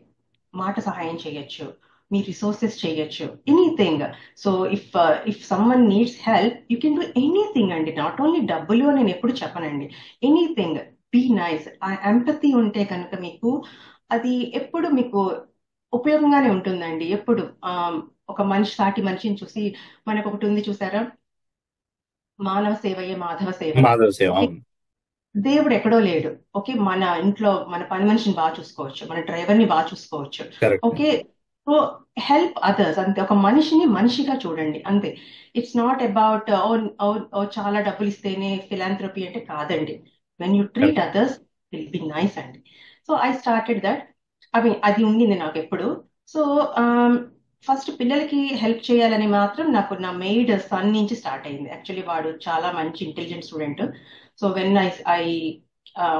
మాట సహాయం చేయొచ్చు, మీ రిసోర్సెస్ చేయొచ్చు, anything. So if someone needs help you can do anything అండి, నాట్ ఓన్లీ డబ్బులు అని నేను ఎప్పుడు చెప్పనండి. Anything, be nice. ఆ ఎంపతి ఉంటే కనుక మీకు అది ఎప్పుడు మీకు ఉపయోగంగానే ఉంటుందండి. ఎప్పుడు ఒక మనిషి సాటి మనిషిని చూసి, మనకు ఒకటి ఉంది చూసారా, మానవ సేవయే మాధవ సేవ. మాధవ సేవ, ఓకే, అవును. దేవుడు ఎక్కడో లేడు. ఓకే, మన ఇంట్లో మన పని మనిషిని బాగా చూసుకోవచ్చు, మన డ్రైవర్ ని బాగా చూసుకోవచ్చు. Correct. Okay, so help others అంతే. ఒక మనిషిని మనిషిగా చూడండి అంతే. ఇట్స్ నాట్ అబౌట్ ఓ చాలా డబ్బులు ఇస్తేనే ఫిలాంథ్రపీ అంటే కాదండి. When you treat correct. Others will be nice అండి. So I started that. అది ఉండింది నాకు ఎప్పుడు. సో ఫస్ట్ పిల్లలకి హెల్ప్ చేయాలని మాత్రం నాకు నా మెయిడ్ సన్ నుంచి స్టార్ట్ అయింది. యాక్చువల్లీ వాడు చాలా మంచి intelligent student. So when I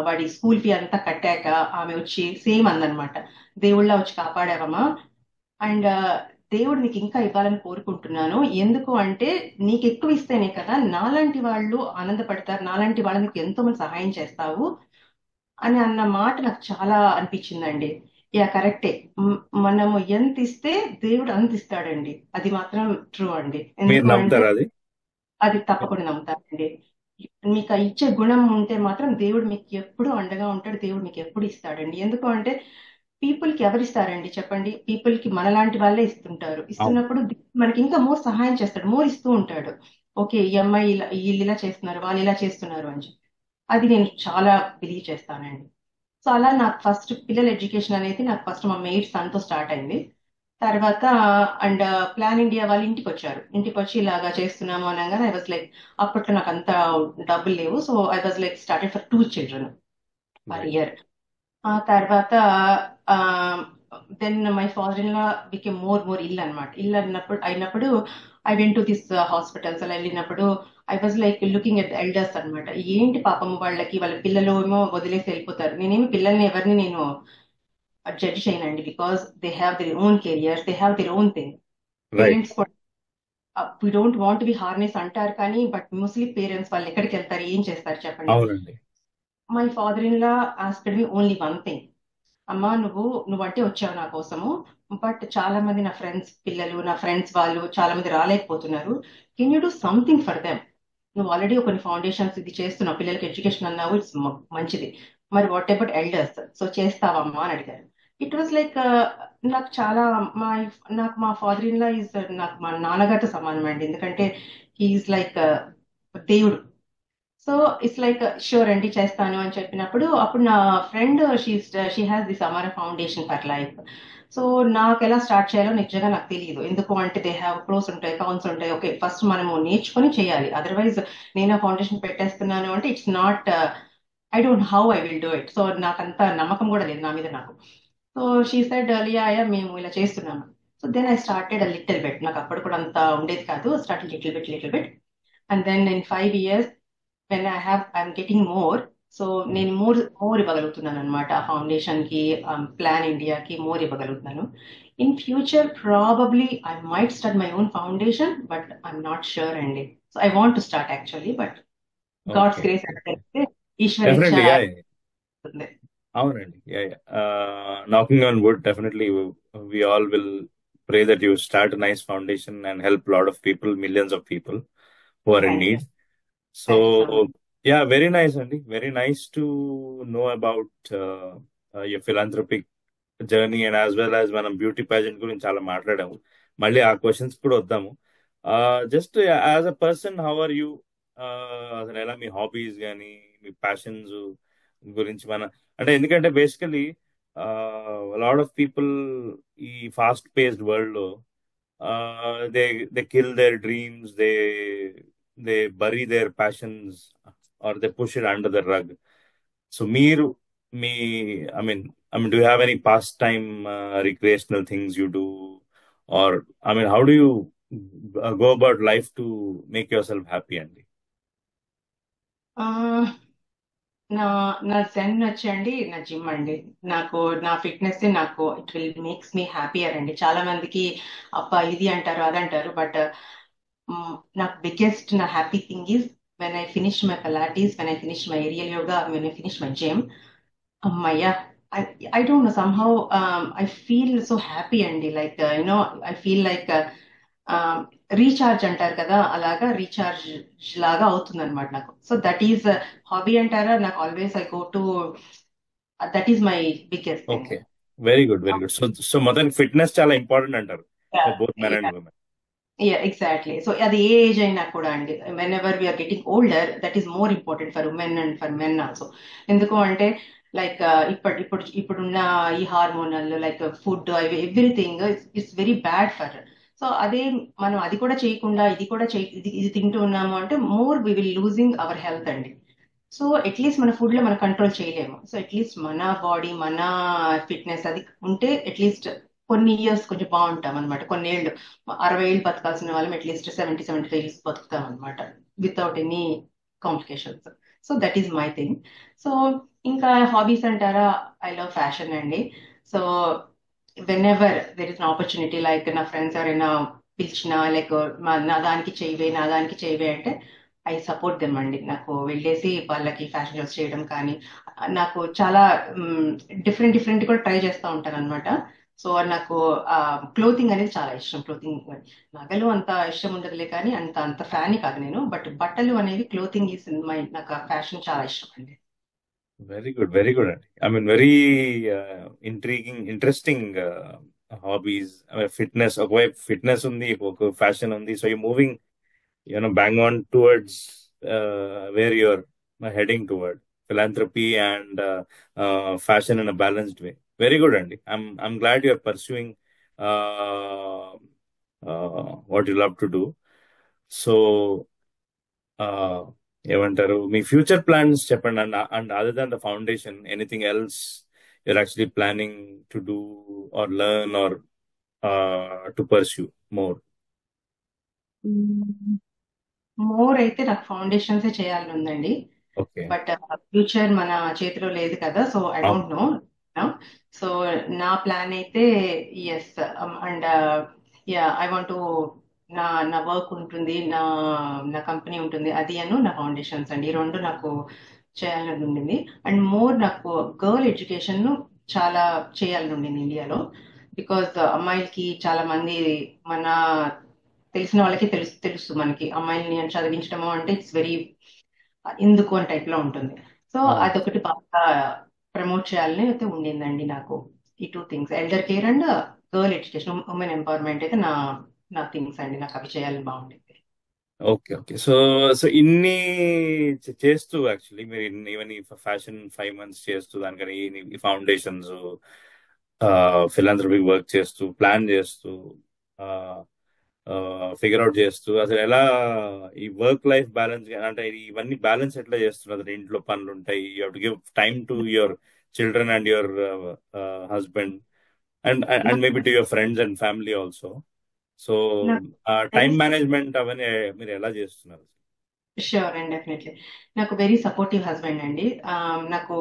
వాడి స్కూల్ ఫీ అంతా కట్టాక ఆమె వచ్చి సేమ్ అందనమాట, దేవుళ్ళ వచ్చి కాపాడావమ్మా, అండ్ దేవుడు నీకు ఇంకా ఇవ్వాలని కోరుకుంటున్నాను. ఎందుకు అంటే నీకు ఎక్కువ ఇస్తేనే కదా నాలాంటి వాళ్ళు ఆనందపడతారు, నాలాంటి వాళ్ళకి ఎంతో మంది సహాయం చేస్తావు అని అన్న మాట నాకు చాలా అనిపించిందండి. యా కరెక్టే, మనము ఎంత ఇస్తే దేవుడు అంత ఇస్తాడండి. అది మాత్రం ట్రూ అండి. మీరు ఎందుకు అంటే నమ్ముతారా అది? అది తప్పకుండా నమ్ముతానండి. మీకు ఆ ఇచ్చే గుణం ఉంటే మాత్రం దేవుడు మీకు ఎప్పుడు అండగా ఉంటాడు, దేవుడు మీకు ఎప్పుడు ఇస్తాడండి. ఎందుకు అంటే పీపుల్ కి ఎవరు ఇస్తారండి చెప్పండి? పీపుల్ కి మనలాంటి వాళ్ళే ఇస్తుంటారు. అవును. ఇస్తున్నప్పుడు మనకి ఇంకా మోర్ సహాయం చేస్తాడు, మోర్ ఇస్తూ ఉంటాడు. ఓకే, ఈ అమ్మాయి ఇలా వీళ్ళు ఇలా చేస్తున్నారు, వాళ్ళు ఇలా చేస్తున్నారు అని చెప్పి. అది నేను చాలా బిలీవ్ చేస్తానండి. సో అలా నాకు ఫస్ట్ పిల్లల ఎడ్యుకేషన్ అనేది నాకు ఫస్ట్ మా మెయిడ్ సన్ తో స్టార్ట్ అయింది. తర్వాత అండ్ ప్లాన్ ఇండియా వాళ్ళ ఇంటికి వచ్చారు. ఇంటికి వచ్చి ఇలాగా చేస్తున్నాము అనగానే ఐ వాజ్ లైక్, అప్పట్లో నాకు అంత డబ్బులు లేవు. So I was like started for 2 children per Right. Year. ఆ తర్వాత then my father in law became more ill అనమాట. ఇల్లు అయినప్పుడు I went to this hospitals. అలా వెళ్ళినప్పుడు I was like looking at elders అనమాట. ఏంటి పాపం వాళ్ళకి, వాళ్ళ పిల్లలు ఏమో వదిలేసి వెళ్ళిపోతారు. నేనేమి పిల్లల్ని ఎవరిని నేను జడ్జ్ చేయనండి, because they have their own careers, they have their own thing. Right. Parents కూడా we don't want be harness అంటారు, కానీ బట్ మోస్ట్లీ పేరెంట్స్ వాళ్ళు ఎక్కడికి వెళ్తారు, ఏం చేస్తారు చెప్పండి? అవునండి. My father in law asked me only one thing, అమ్మా నువ్వంటే వచ్చావు నా కోసము, బట్ చాలా మంది నా ఫ్రెండ్స్ పిల్లలు, నా ఫ్రెండ్స్ వాళ్ళు చాలా మంది రాలేకపోతున్నారు. Can you do something for them? నువ్వు ఆల్రెడీ కొన్ని ఫౌండేషన్స్ ఇది చేస్తున్నావు, పిల్లలకి ఎడ్యుకేషన్ అన్నావు, ఇట్స్ మంచిది. మరి వాట్ అబౌట్ ఎల్డర్స్? సో చేస్తావమ్మా అని అడిగారు. ఇట్ వాస్ లైక్ నాకు చాలా మా నాకు మా ఫాదర్ ఇన్ లా ఈజ్ నాకు మా నాన్నగారితో సమానం అండి. ఎందుకంటే హీఈస్ లైక్ దేవుడు. సో ఇట్స్ లైక్ షూర్ అండి చేస్తాను అని చెప్పినప్పుడు, అప్పుడు నా ఫ్రెండ్ షీ హ్యాస్ దిస్ అమర ఫౌండేషన్ ఫర్ లైఫ్. సో నాకు ఎలా స్టార్ట్ చేయాలో నిజంగా నాకు తెలియదు. ఎందుకు అంటే దే హ్యావ్ ప్రోస్ ఉంటాయి, కాన్స్ ఉంటాయి. ఓకే, ఫస్ట్ మనము నేర్చుకొని చేయాలి. అదర్వైజ్ నేను ఆ ఫౌండేషన్ పెట్టేస్తున్నాను అంటే it's not, I don't how I will do it. So నాకంత నమ్మకం కూడా లేదు నా మీద నాకు. సో షీ సెడ్ లియా మేము ఇలా చేస్తున్నాము. So then I started a little bit. నాకు అప్పుడు కూడా అంత ఉండేది కాదు. Started little bit. And then in 5 years, when I'm getting more, so నేను మోర్ ఇవ్వగలుగుతున్నాను అనమాట ఆ ఫౌండేషన్ కి, ప్లాన్ ఇండియాకి మోర్ ఇవ్వగలుగుతున్నాను. In future probably I might start my own foundation, but I'm not sure అండి. So I want to start actually, but God's okay. Grace అంటే ఈశ్వరేచ్ఛ డెఫినెట్లీ, యా. ఉంటుంది. అవునండి, yeah, yeah. Knocking on wood, definitely we all will pray that you start a nice foundation and help a lot of people, millions of people who are in thank you. need. So, thank you so much. yeah, very nice, Andy. Very nice to know about your philanthropic journey and as well as మనం beauty pageant గురించి చాలా మాట్లాడాము. మళ్ళీ ఆ questions కూడా వద్దాము. Just as a person, how are you? అసలు ఎలా మీ హాబీస్ కానీ మీ ప్యాషన్స్ గురించి అంటే ఎందుకంటే బేసికలీ లాట్ ఆఫ్ పీపుల్ ఈ ఫాస్ట్ పేస్డ్ వరల్డ్ లో they they kill their dreams, they bury their passions or they push it under the rug. So మీరు మీ do you have any pastime, recreational things you do? Or, how do you go about life to make yourself happy, Andy? నా నా జెన్ వచ్చండి నా gym అండి. నాకు నా fitness నాకు it will makes me happier అండి. చాలా మందికి అబ్బా ఇది అంటారు అదంటారు, బట్ నాకు బిగ్గెస్ట్ నా happy thing is when I finish my pilates, when I finish my aerial yoga, when I finish my gym. అమ్మయ్యా, I don't know, somehow I feel so happy అండి. Like I feel like recharge అంటారు కదా, అలాగా recharge లాగా అవుతుంది అనమాట నాకు. So that is hobby అంటారా, నాకు always I go to that is my biggest thing. Okay, very good, very good. So మొత్తం ఫిట్నెస్ చాలా ఇంపార్టెంట్ అంటారు for both men and women. Exactly. So అది ఏ ఏజ్ అయినా కూడా అండి, whenever we're getting older, that is more important for women and for men also. ఎందుకు అంటే లైక్ ఇప్పుడున్న ఈ హార్మోనల్ లైక్ ఫుడ్ అవి everything it's very bad for. So అదే మనం అది కూడా చేయకుండా ఇది తింటూ ఉన్నాము అంటే more we will losing our health అండి. సో అట్లీస్ట్ మన ఫుడ్ లో మనం కంట్రోల్ చేయలేము. సో అట్లీస్ట్ మన బాడీ, మన ఫిట్నెస్ అది ఉంటే అట్లీస్ట్ కొన్ని ఇయర్స్ కొంచెం బాగుంటాం అనమాట. కొన్ని ఏళ్ళు 60 ఏళ్ళు బతకాల్సిన వాళ్ళం అట్లీస్ట్ 70-75 ఇయర్స్ బతుకుతాం అనమాట, without any complications. So that is my thing. So ఇంకా హాబీస్ అంటారా, ఐ లవ్ ఫ్యాషన్ అండి. So when ever there is an opportunity, like నా ఫ్రెండ్స్ ఎవరైనా పిలిచినా లైక్ నా దానికి చేయవే అంటే ఐ సపోర్ట్ దెమ్ అండి. నాకు వెళ్ళేసి వాళ్ళకి ఫ్యాషన్ షోస్ చేయడం కానీ, నాకు చాలా డిఫరెంట్ కూడా ట్రై చేస్తూ ఉంటాను అనమాట. సో నాకు క్లోతింగ్ అనేది చాలా ఇష్టం. క్లోతింగ్, నగలు అంత ఇష్టం ఉండదులే కానీ అంత ఫ్యాన్ కాదు నేను, బట్ బట్టలు అనేవి క్లోతింగ్ ఈస్ నాకు ఆ ఫ్యాషన్ చాలా ఇష్టం అండి. వెరీ గుడ్, వెరీ గుడ్ అండి. Very interesting hobbies. ఫిట్నెస్, ఒకవైపు ఫిట్నెస్ ఉంది, ఒక ఫ్యాషన్ ఉంది. So you moving bang on towards where you're heading toward philanthropy and fashion in a balanced way. Very good, Andy. I'm glad you're pursuing uh, what you love to do. So, ఏమంటారు మీ future plans చెప్పండి. And other than the foundation, anything else you're actually planning to do or learn or to pursue more? More అయితే నాకు foundations చేయాలని ఉందండి, Okay. But future మన చేతిలో లేదు కదా. So I don't know. So నా ప్లాన్ అయితే yes, and I want to నా వర్క్ ఉంటుంది, నా కంపెనీ ఉంటుంది, అది నా ఫౌండేషన్స్ అండి. ఈ రెండు నాకు చేయాలని ఉండింది. అండ్ మోర్ నాకు గర్ల్ ఎడ్యుకేషన్ చాలా చేయాలని ఉండింది ఇండియాలో. బికాజ్ అమ్మాయిలకి చాలా మంది మన తెలిసిన వాళ్ళకి తెలుసు మనకి అమ్మాయిల్ని చదివించడము అంటే ఇట్స్ వెరీ ఎందుకు అని టైప్ లో ఉంటుంది. సో అదొకటి బాగా ప్రమోట్ చేయాలని అయితే ఉండిందండి నాకు. ఈ 2 things, elder care and girl education, women empowerment అయితే నా థింగ్స్ అండి. నాకు అవి చేయాలని బాగుండేది. ఓకే. సో ఇన్ని చేస్తూ యాక్చువల్లీ మీరు ఈవెన్ ఈ ఫ్యాషన్ 5 months చేస్తూ దానికని ఈ ఫౌండేషన్స్, ఫిలాంథ్రఫిక్ వర్క్ చేస్తూ, ప్లాన్ చేస్తూ, ఫిగర్ అవుట్ చేస్తూ, అసలు ఎలా ఈ వర్క్ లైఫ్ బ్యాలెన్స్ అంటే ఇవన్నీ బ్యాలెన్స్ ఎట్లా చేస్తున్నారు? ఇంట్లో పనులు ఉంటాయి, you have to give time to your children and your husband and maybe to your friends and family also. So time management అవన్నీ మీరు ఎలా చేస్తున్నారు? Sure and definitely. నాకు వెరీ సపోర్టివ్ హస్బెండ్ అండి. నాకు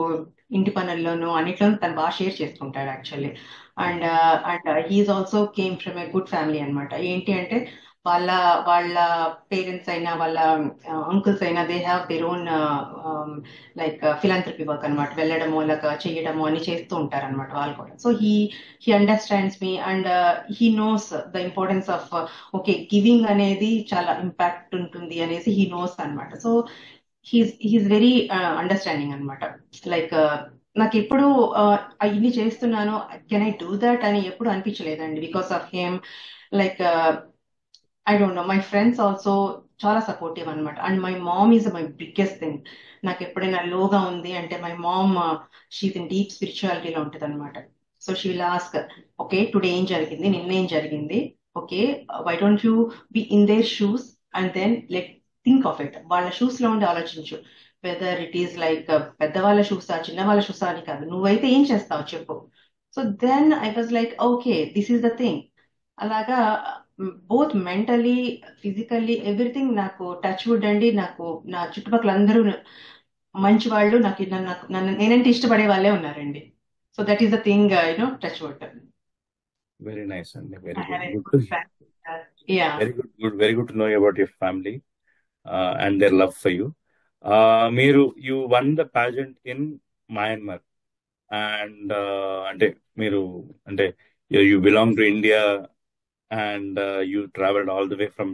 ఇంటి పనుల్లోనూ అన్నిట్లోనూ తను బాగా షేర్ చేసుకుంటాడు actually. And and he is also came from a good family అన్నమాట. ఏంటి అంటే వాళ్ళ వాళ్ళ పేరెంట్స్ అయినా వాళ్ళ అంకుల్స్ అయినా they have their own like philanthropy work అనమాట. వెళ్ళడము లేక చేయడము అని చేస్తూ ఉంటారు అనమాట వాళ్ళు కూడా. So he understands me and he knows the importance of okay giving అనేది చాలా ఇంపాక్ట్ ఉంటుంది అనేసి హీ నోస్ అనమాట. సో హీస్ వెరీ అండర్స్టాండింగ్ అనమాట. లైక్ నాకు ఎప్పుడు ఇన్ని చేస్తున్నాను, కెన్ ఐ డూ దట్ అని ఎప్పుడు అనిపించలేదండి because of him. Like I don't know, my friends also చాలా సపోర్టివ్ అనమాట. And my mom is my biggest thing. నాకు ఎప్పుడైనా లోగా ఉంది అంటే my mom she's in deep స్పిరిచువాలిటీలో ఉంటుంది అనమాట. So she will ask, okay today ఏం జరిగింది, నిన్నేం జరిగింది, okay why don't you be in their shoes and then let think of it. వాళ్ళ షూస్ లో ఉండి ఆలోచించు. వెదర్ ఇట్ ఈస్ లైక్ పెద్దవాళ్ళ షూసా చిన్న వాళ్ళ షూసా అని కాదు, నువ్వైతే ఏం చేస్తావు చెప్పు. So then I was like okay this is the thing. అలాగా బోత్ మెంటలీ ఫిజికల్లీ ఎవ్రీథింగ్ నాకు టచ్ వుడ్ అండి. నాకు నా చుట్టుపక్కల అందరూ మంచి వాళ్ళు, నన్ను నేనంటే ఇష్టపడే వాళ్ళే ఉన్నారండి. So that is the thing touch wood. Very nice అండి, very I good, have a good to, good family. Ya. Very good to know about your family and their love for you. మీరు you won the pageant in Myanmar and అంటే మీరు అంటే you belong to India and you travelled all the way from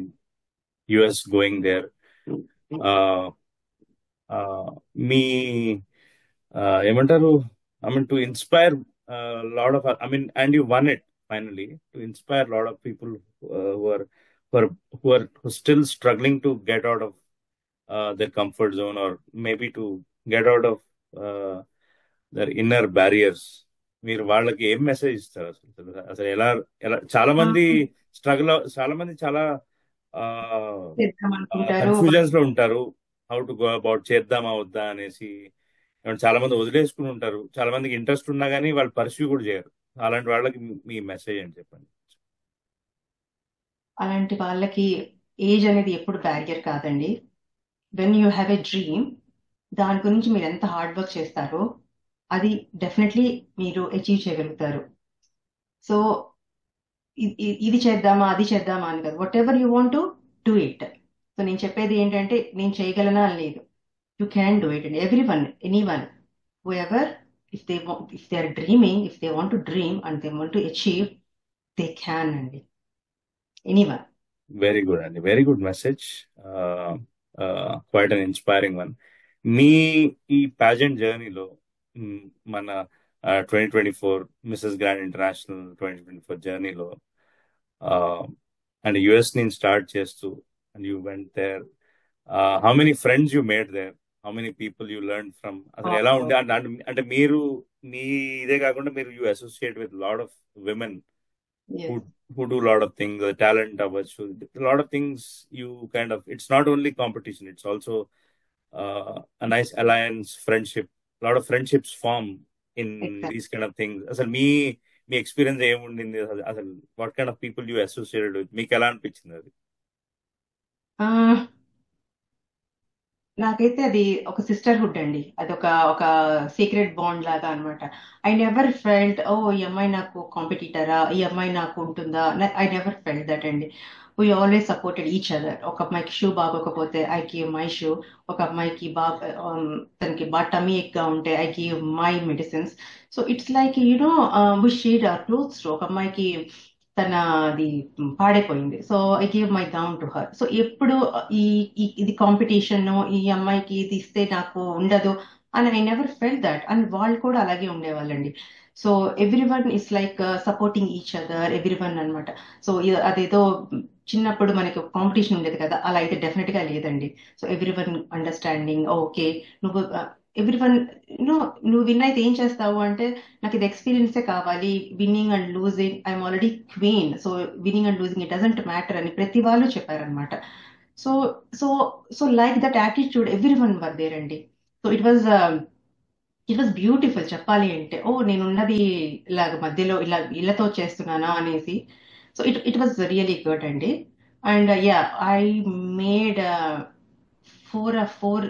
US going there. మీ ఏమంటారు, I mean to inspire lot of, I mean and you one it finally, to inspire lot of people who are who are still struggling to get out of their comfort zone, or maybe to get out of uh, their inner barriers. మీరు వాళ్ళకి ఏం message ఇస్తారు అసలు? అసలు ఎలా ఎలా చాలా మంది చాలా మంది చాలా చేద్దాం అనుకుంటారు. కన్ఫ్యూజన్స్ లో ఉంటారు, హౌ టు గో అబౌట్, చేద్దామా వద్దా అనేసి. చాలా మంది వదిలేసుకుని ఉంటారు, చాలా మందికి ఇంట్రెస్ట్ ఉన్నా కానీ వాళ్ళు పర్స్యూ కూడా చేయరు. అలాంటి వాళ్ళకి మీ మెసేజ్ అని చెప్పండి. అలాంటి వాళ్ళకి ఏజ్ అనేది ఎప్పుడు బ్యారియర్ కాదండి. When you have a dream, దాని గురించి మీరు ఎంత హార్డ్ వర్క్ చేస్తారో అది డెఫినెట్లీ మీరు అచీవ్ చేయగలుగుతారు. సో ఇది చేద్దామా అది చేద్దామా అని కాదు, whatever you want to do it. So నేను చెప్పేది ఏంటంటే నేను చేయగలనా అని లేదు, you can do it. And everyone, anyone, whoever, if they are dreaming, if they want to dream and they want to achieve, they can అండి, anyone. Very good అండి, very good message, quite an inspiring one. మీ ఈ pageant జర్నీలో మన 2024 Mrs Grand international 2024 జర్నీలో and US నుంచి start చేస్తూ and you went there, how many friends you made there, how many people you learn from, అసలు ఎలా ఉండే అంటే మీరు మీ ఇదే కాకుండా మీరు you associate with lot of women who do a lot of things, talent అవ్వచ్చు, a lot of things. You kind of, it's not only competition, it's also a nice alliance, friendship. A lot of friendships form in these kind of things. అసలు మీ experience ఏముండింది అసలు? What kind of people you associated with? మీకు ఎలా అనిపించింది అది? నాకైతే అది ఒక sisterhood అండి. అది ఒక సీక్రెట్ బాండ్ లాగా అనమాట. ఐ నెవర్ ఫెల్ట్ ఓ ఈ అమ్మాయి నాకు కాంపిటీటరా, ఈ అమ్మాయి నాకు ఉంటుందా. ఐ నెవర్ ఫెల్ట్ దట్ అండి. We always supported each other. ఒక అమ్మాయికి షూ బాగోకపోతే ఐ గివ్ మై షూ, ఒక అమ్మాయికి తనకి బాగా టమీ ఎక్గా ఉంటే I give my medicines. So it's like we share our clothes. ఒక అమ్మాయికి అది పాడైపోయింది, so I give my gown to her. So ఎప్పుడు ఇది కాంపిటీషన్, ఈ అమ్మాయికి ఇది ఇస్తే నాకు ఉండదు అని I never felt that. And వాళ్ళు కూడా అలాగే ఉండేవాళ్ళండి. So every one is like supporting each other, every one అనమాట. సో అదేదో చిన్నప్పుడు మనకి కాంపిటీషన్ ఉండేది కదా, అలా అయితే డెఫినెట్ గా లేదండి. So every one understanding, okay నువ్వు ఎవ్రీ వన్ నువ్వు విన్ అయితే ఏం చేస్తావు అంటే, నాకు ఇది ఎక్స్పీరియన్సే కావాలి, winning and losing, I'm already queen, so winning and losing it doesn't matter అని ప్రతి వాళ్ళు చెప్పారనమాట. So so so like that attitude everyone were there అండి. సో ఇట్ వాజ్ బ్యూటిఫుల్ చెప్పాలి అంటే. ఓ నేనున్నది ఇలాగ మధ్యలో ఇలా ఇళ్ళతో చేస్తున్నానా అనేసి. So it was really good అండి. And yeah, I made four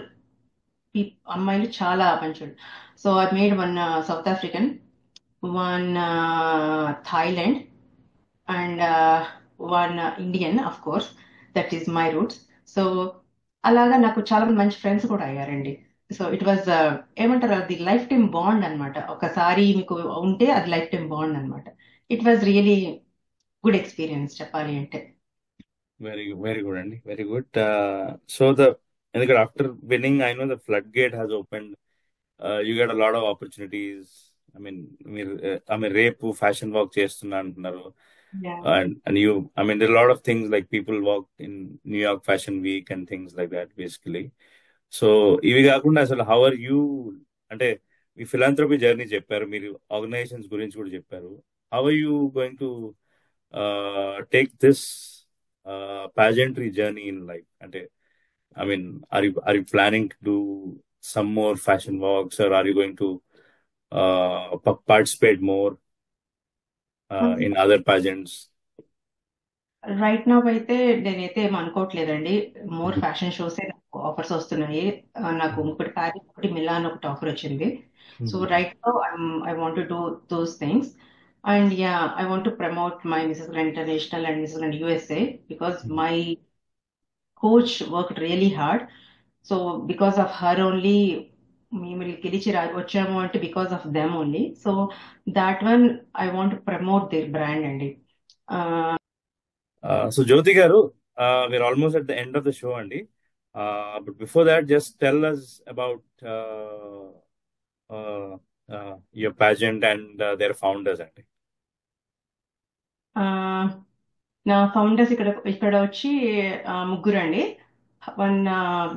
అమ్మాయిలు చాలా మంచోళ్ళు. So I made one South African, one Thailand, and one Indian. Of course that is my roots. So అలాగా నాకు చాలా మంది మంచి ఫ్రెండ్స్ కూడా అయ్యారండి. సో ఇట్ వాజ్ ఏమంటారు, అది లైఫ్ టైం బాండ్ అనమాట. ఒకసారి మీకు ఉంటే అది లైఫ్ టైం బాండ్ అనమాట. It was really good experience చెప్పాలి అంటే. వెరీ గుడ్ అండి, వెరీ గుడ్. సో ఎందుకంటే after winning I know the flood gate has opened. You get a lot of opportunities. మీరు రేపు ఫ్యాషన్ వాక్ చేస్తున్నా అంటున్నారు. Yeah. And you, there are a lot of things like people walk in New York Fashion Week and things like that, basically. So ఇవి కాకుండా అసలు how are you, అంటే మీ philanthropy journey చెప్పారు, మీరు ఆర్గనైజేషన్స్ గురించి కూడా చెప్పారు. How are you going to take this pageantry journey in life? అంటే are you planning to do some more fashion walks, or are you going to participate more in other pageants? Right now అయితే నేనైతే ఏం అనుకోవట్లేదండి. More fashion shows నాకు offers వస్తున్నాయి. నాకు ఒకటి Paris, ఒకటి melon, ఒకటి ఆఫర్ వచ్చింది. So right now I want to do those things. And yeah, I want to promote my missus Grand international and Mrs grand USA because my coach worked really hard. So because of her only మేము గెలిచి వచ్చాము అంటే because of them only. So that one I want promote there brand అండి. So జ్యోతి గారు, we're almost at the end of the show అండి. But before that, just tell us about your pageant and their founders అండి. నా founders ఇక్కడ వచ్చి ముగ్గురు అండి. One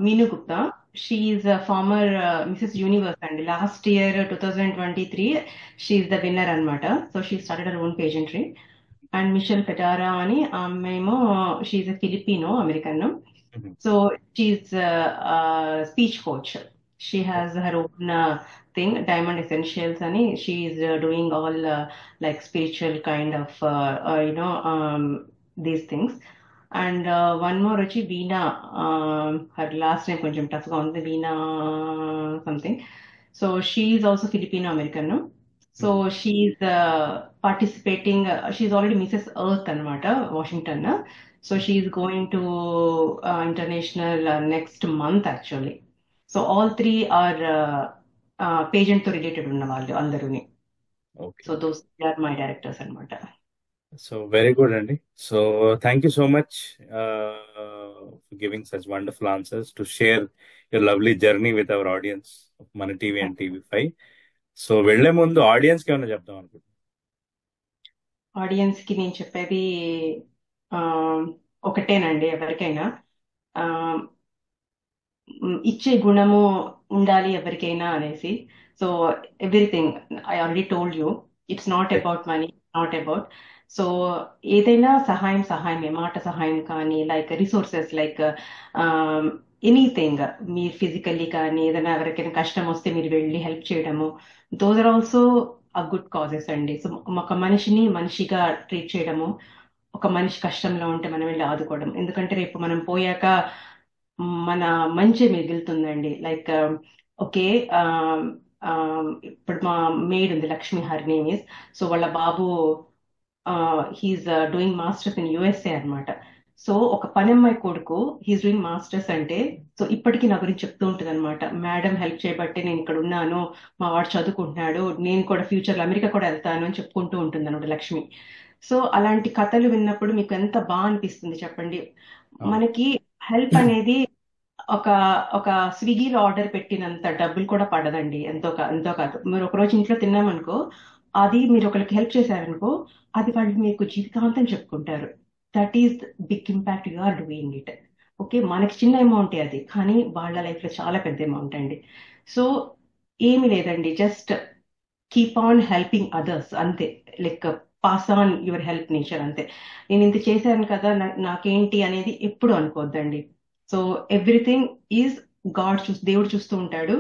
Meenu Gupta, she's former Mrs Universe అండి. Last year 2023 she's the winner అనమాట. So she started her own pageantry. And Michelle Petara అని ఆమెమో she's a Filipino American. So she's speech coach. She has her own thing, Diamond Essentials ani. She is doing all like spiritual kind of these things. And one more వచ్చి వీణా, her last name కొంచెం tough గా ఉంది, వీణా something. So she is also Filipino American, no? So she is participating, she is already Mrs. Earth అనమాట, Washington. So she is going to international next month actually. So all three are pageant తో related ఉన్న వాళ్ళు అందరూని. So those are my directors అనమాట. So very good అండి. So thank you so much for giving such wonderful answers to share your lovely journey with our audience మన TV and TV5. So వెళ్లే ముందు audience కి ఏమైనా చెప్దాం అనుకుంటున్నాను. Audience కి నేను చెప్పేది ఒకటేనండి, ఎవరికైనా ఇచ్చే గుణము ఉండాలి ఎవరికైనా అనేసి. So everything I already told you, it's not about money, not about. So ఏదైనా సహాయమే, మాట సహాయం కానీ, లైక్ రిసోర్సెస్, లైక్ ఎనీథింగ్, మీరు ఫిజికల్లీ కానీ ఏదైనా ఎవరికైనా కష్టం వస్తే మీరు వెళ్ళి హెల్ప్ చేయడము, దోస్ ఆర్ ఆల్సో ఆ గుడ్ కాజెస్ అండి. సో ఒక మనిషిని మనిషిగా ట్రీట్ చేయడము, ఒక మనిషి కష్టంలో ఉంటే మనం వెళ్ళి ఆదుకోవడం. ఎందుకంటే రేపు మనం పోయాక మన మంచి మిగులుతుందండి. లైక్ ఓకే, ఇప్పుడు మా మేడ్ ఉంది Lakshmi, her name is. So వాళ్ళ బాబు he's doing masters in USA అనమాట. సో ఒక పనమ్మాయి కొడుకు హీఈస్ డూయింగ్ మాస్టర్స్ అంటే, సో ఇప్పటికీ నా గురించి చెప్తూ ఉంటుంది అనమాట, మేడం హెల్ప్ చేయబట్టే నేను ఇక్కడ ఉన్నాను, మా వాడు చదువుకుంటున్నాడు, నేను కూడా ఫ్యూచర్లో అమెరికా కూడా వెళ్తాను అని చెప్పుకుంటూ ఉంటుంది అనమాట లక్ష్మి. సో అలాంటి కథలు విన్నప్పుడు మీకు ఎంత బాగా అనిపిస్తుంది చెప్పండి. మనకి హెల్ప్ అనేది ఒక స్విగ్గీలో ఆర్డర్ పెట్టినంత డబ్బులు కూడా పడదండి, ఎంతో కాదు. మీరు ఒకరోజు ఇంట్లో తిన్నామనుకో, అది మీరు ఒకరికి హెల్ప్ చేశారనుకో, అది వాళ్ళు మీకు జీవితాంతం చెప్పుకుంటారు. That is big impact you are doing it. Okay, మనకి చిన్న అమౌంటే అది, కానీ వాళ్ళ లైఫ్ లో చాలా పెద్ద అమౌంట్ అండి. సో ఏమి లేదండి, just keep on helping others అంతే. Like pass on your help nature అంతే. నేను ఇంత చేశాను కదా నాకేంటి అనేది ఎప్పుడు అనుకోవద్దండి. సో ఎవ్రీథింగ్ ఈజ్ గాడ్ దేవుడు చూస్తూ ఉంటాడు,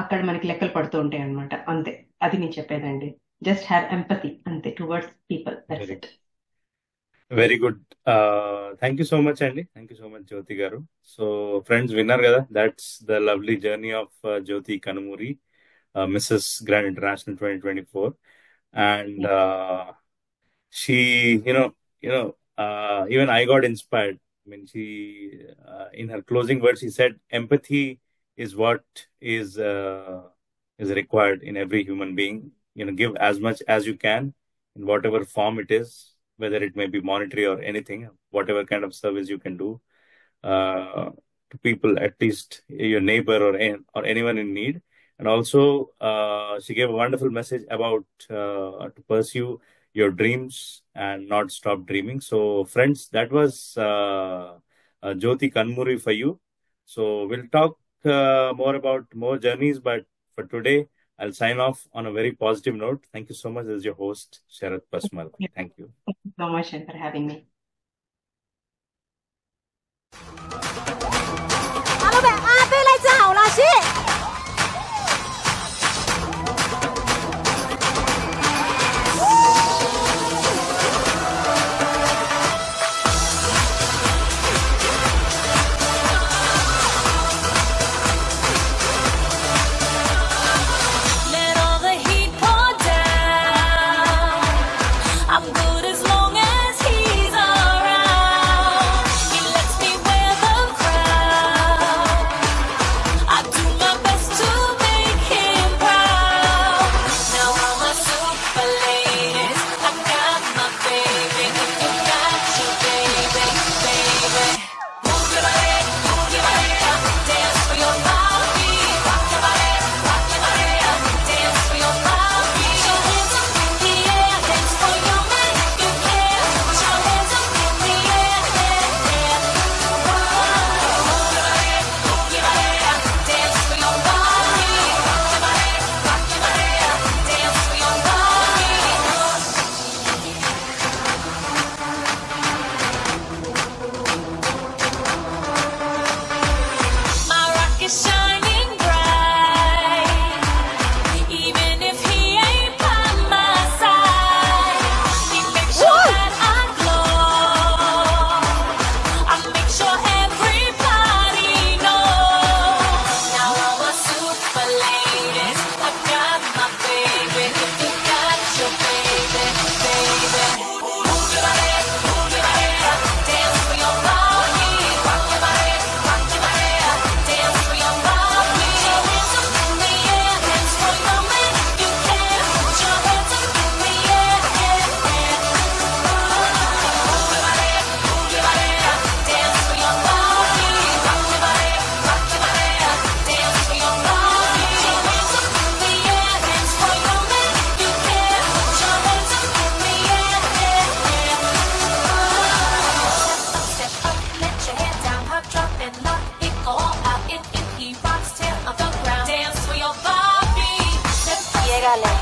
అక్కడ మనకి లెక్కలు పడుతూ ఉంటాయి అనమాట, అంతే. అది నేను చెప్పేదండి. జస్ట్ హ్యావ్ ఎంపతి అంతే towards people, that's it. Very good. Thank you so much అండి. Thank you so much Jyothi గారు. సో ఫ్రెండ్స్ విన్నారు కదా, that's the lovely journey of Jyothi Kanumuri, Mrs grand international 2024. And she, even I got inspired. I mean, she, in her closing words, she said, empathy is what is required in every human being. Give as much as you can in whatever form it is, whether it may be monetary or anything, whatever kind of service you can do to people, at least your neighbor or anyone in need. And also, she gave a wonderful message about to pursue your dreams and not stop dreaming. So, friends, that was Jyoti Kanmuri for you. So, we'll talk more about more journeys, but for today, I'll sign off on a very positive note. Thank you so much. This is your host, Sharath Pasmal. Thank you. Thank you so much for having me. 老板，阿贝来找了，是。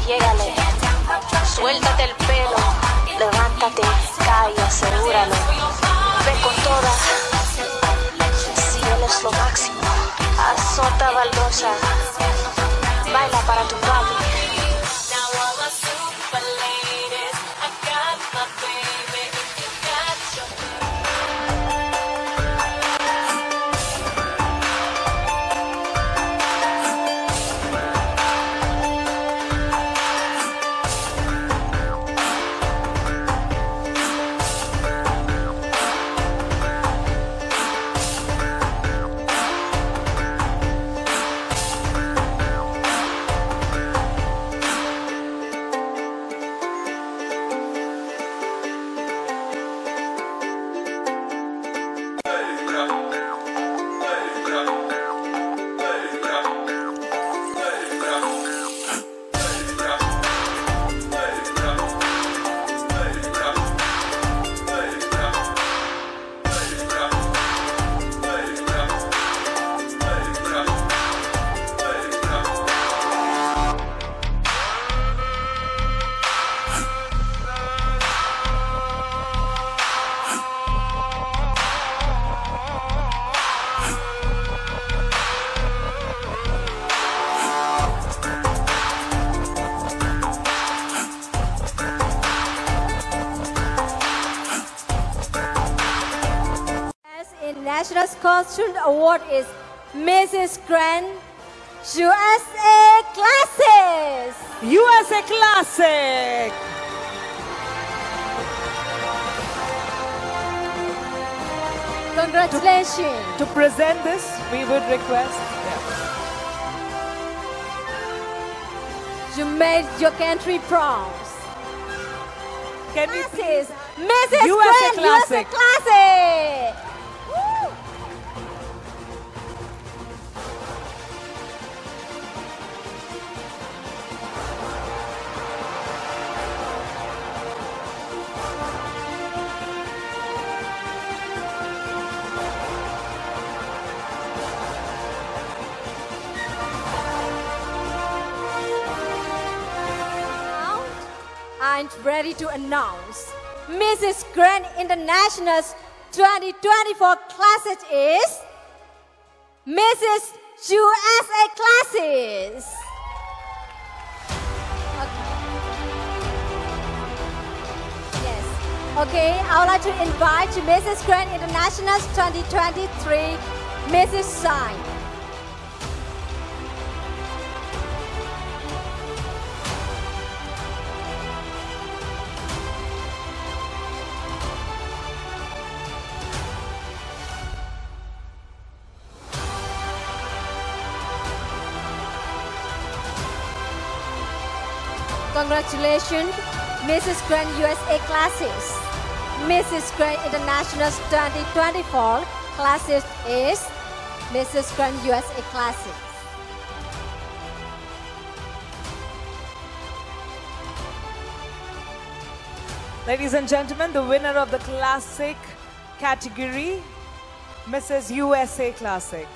Llégale, suéltate el pelo, levántate, cae, asegúralo, ve con todas, si él es lo máximo, azota baldosa, baila para tu papi. costume award is Mrs. Grand USA Classics. USA Classic. Congratulations. To present this, we would request. You made your country proud. Can we This is Mrs. USA Grand USA Classic. Classic. Woo! And ready to announce Mrs. Grand International's 2024 Classic is Mrs. USA Classics. Yes. Okay, I would like to invite Mrs. Grand International's 2023 Mrs. Sign. Congratulations, Mrs. Grand USA Classics. Mrs. Grand International's 2024 Classics is Mrs. Grand USA Classics. Ladies and gentlemen, the winner of the Classic category, Mrs. USA Classic.